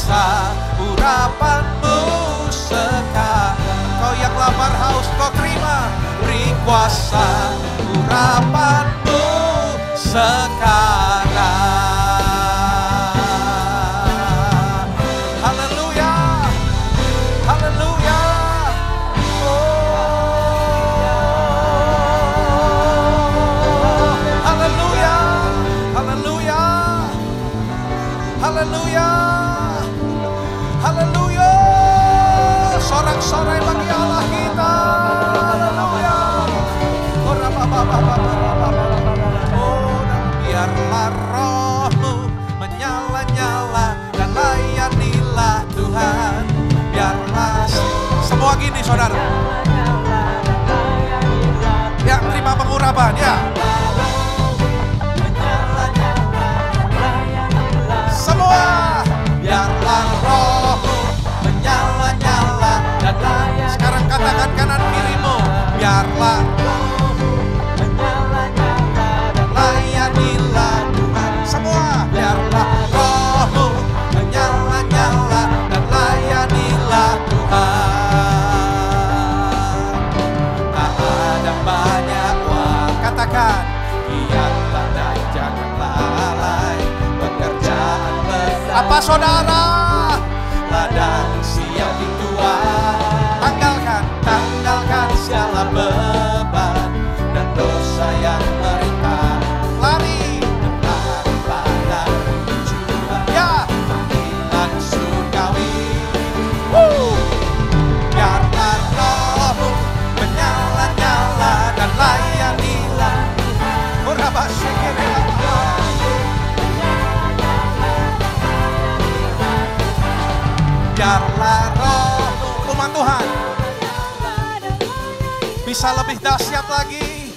kuasa urapanmu sekarang. Kau yang lapar haus kau terima, beri kuasa urapanmu sekarang. Haleluya, haleluya. Haleluya, haleluya, haleluya, haleluya. Sorak-sorai bagi Allah kita. Haleluya. Oh, dan biarlah rohmu menyala-nyala dan layanilah Tuhan. Biarlah semua gini saudara. Ya, terima pengurapan ya. Semua biarlah rohmu menyala-nyala dan layanilah. Sekarang katakan kanan kirimu, biarlah rohmu menyala-nyala dan layanilah Tuhan. Semua biarlah rohmu menyala-nyala dan layanilah Tuhan. Tak ada banyak uang, katakan giatlah dan jangan lalai pekerjaan besar. Apa saudara? Ladang siap dituai. Tanggalkan segala beban dan dosa yang merimpah. Lari pada tujuan, ya, panggilan surgawi. Biarlah rohmu menyala-nyala dan layanilah. Berapa sekiranya biarlah rohmu, umat Tuhan, bisa lebih dahsyat lagi.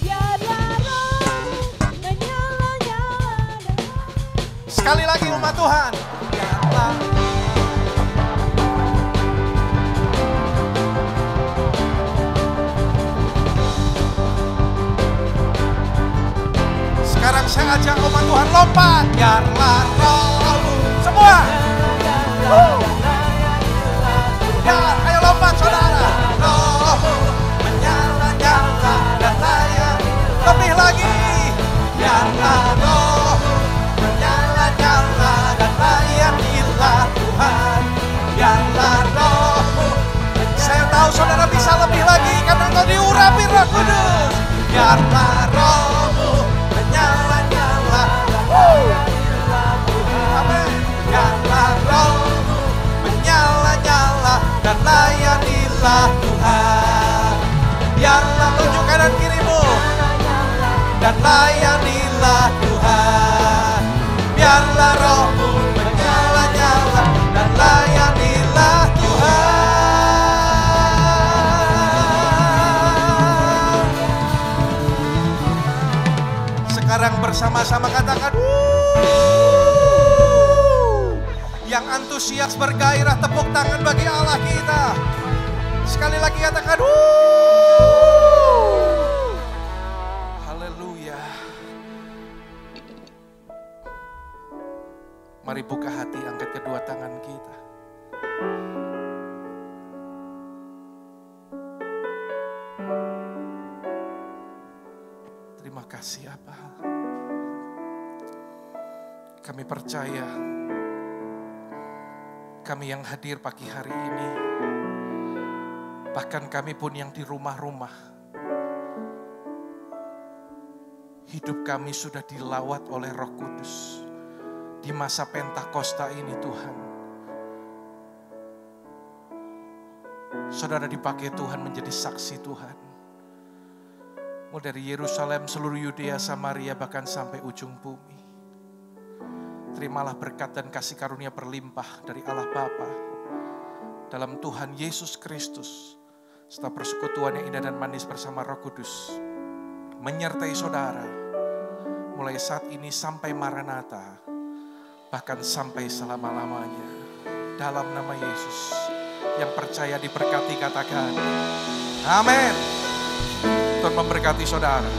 Sekali lagi umat Tuhan. Biarlah. Sekarang saya ajak umat Tuhan lompat. Biarlah rohmu. Semua. Ya, ayo lompat saudara. Rohmu menyala-nyala dan layani. Lebih lagi. Biarlah rohmu menyala-nyala dan layanilah Tuhan. Biarlah rohmu. Saya tahu saudara bisa lebih lagi karena engkau diurapi Roh Kudus. Biarlah rohmu menyala-nyala dan layanilah Tuhan. Amin. Biarlah rohmu menyala-nyala dan layanilah Tuhan. Biarlah tunjuk kanan kirimu dan layanilah Tuhan. Biarlah rohmu menyala-nyala dan layanilah Tuhan. Sekarang bersama-sama katakan yang antusias bergairah, tepuk tangan bagi Allah kita. Sekali lagi katakan haleluya. Mari buka hati, angkat kedua tangan kita. Terima kasih Bapa. Kami percaya kami yang hadir pagi hari ini, bahkan kami pun yang di rumah-rumah, hidup kami sudah dilawat oleh Roh Kudus di masa Pentakosta ini Tuhan. Saudara dipakai Tuhan menjadi saksi Tuhan. Mulai dari Yerusalem, seluruh Yudea, Samaria, bahkan sampai ujung bumi. Terimalah berkat dan kasih karunia berlimpah dari Allah Bapa dalam Tuhan Yesus Kristus, serta persekutuan yang indah dan manis bersama Roh Kudus menyertai saudara mulai saat ini sampai Maranatha, bahkan sampai selama-lamanya. Dalam nama Yesus, yang percaya diberkati katakan amin. Tuhan memberkati saudara.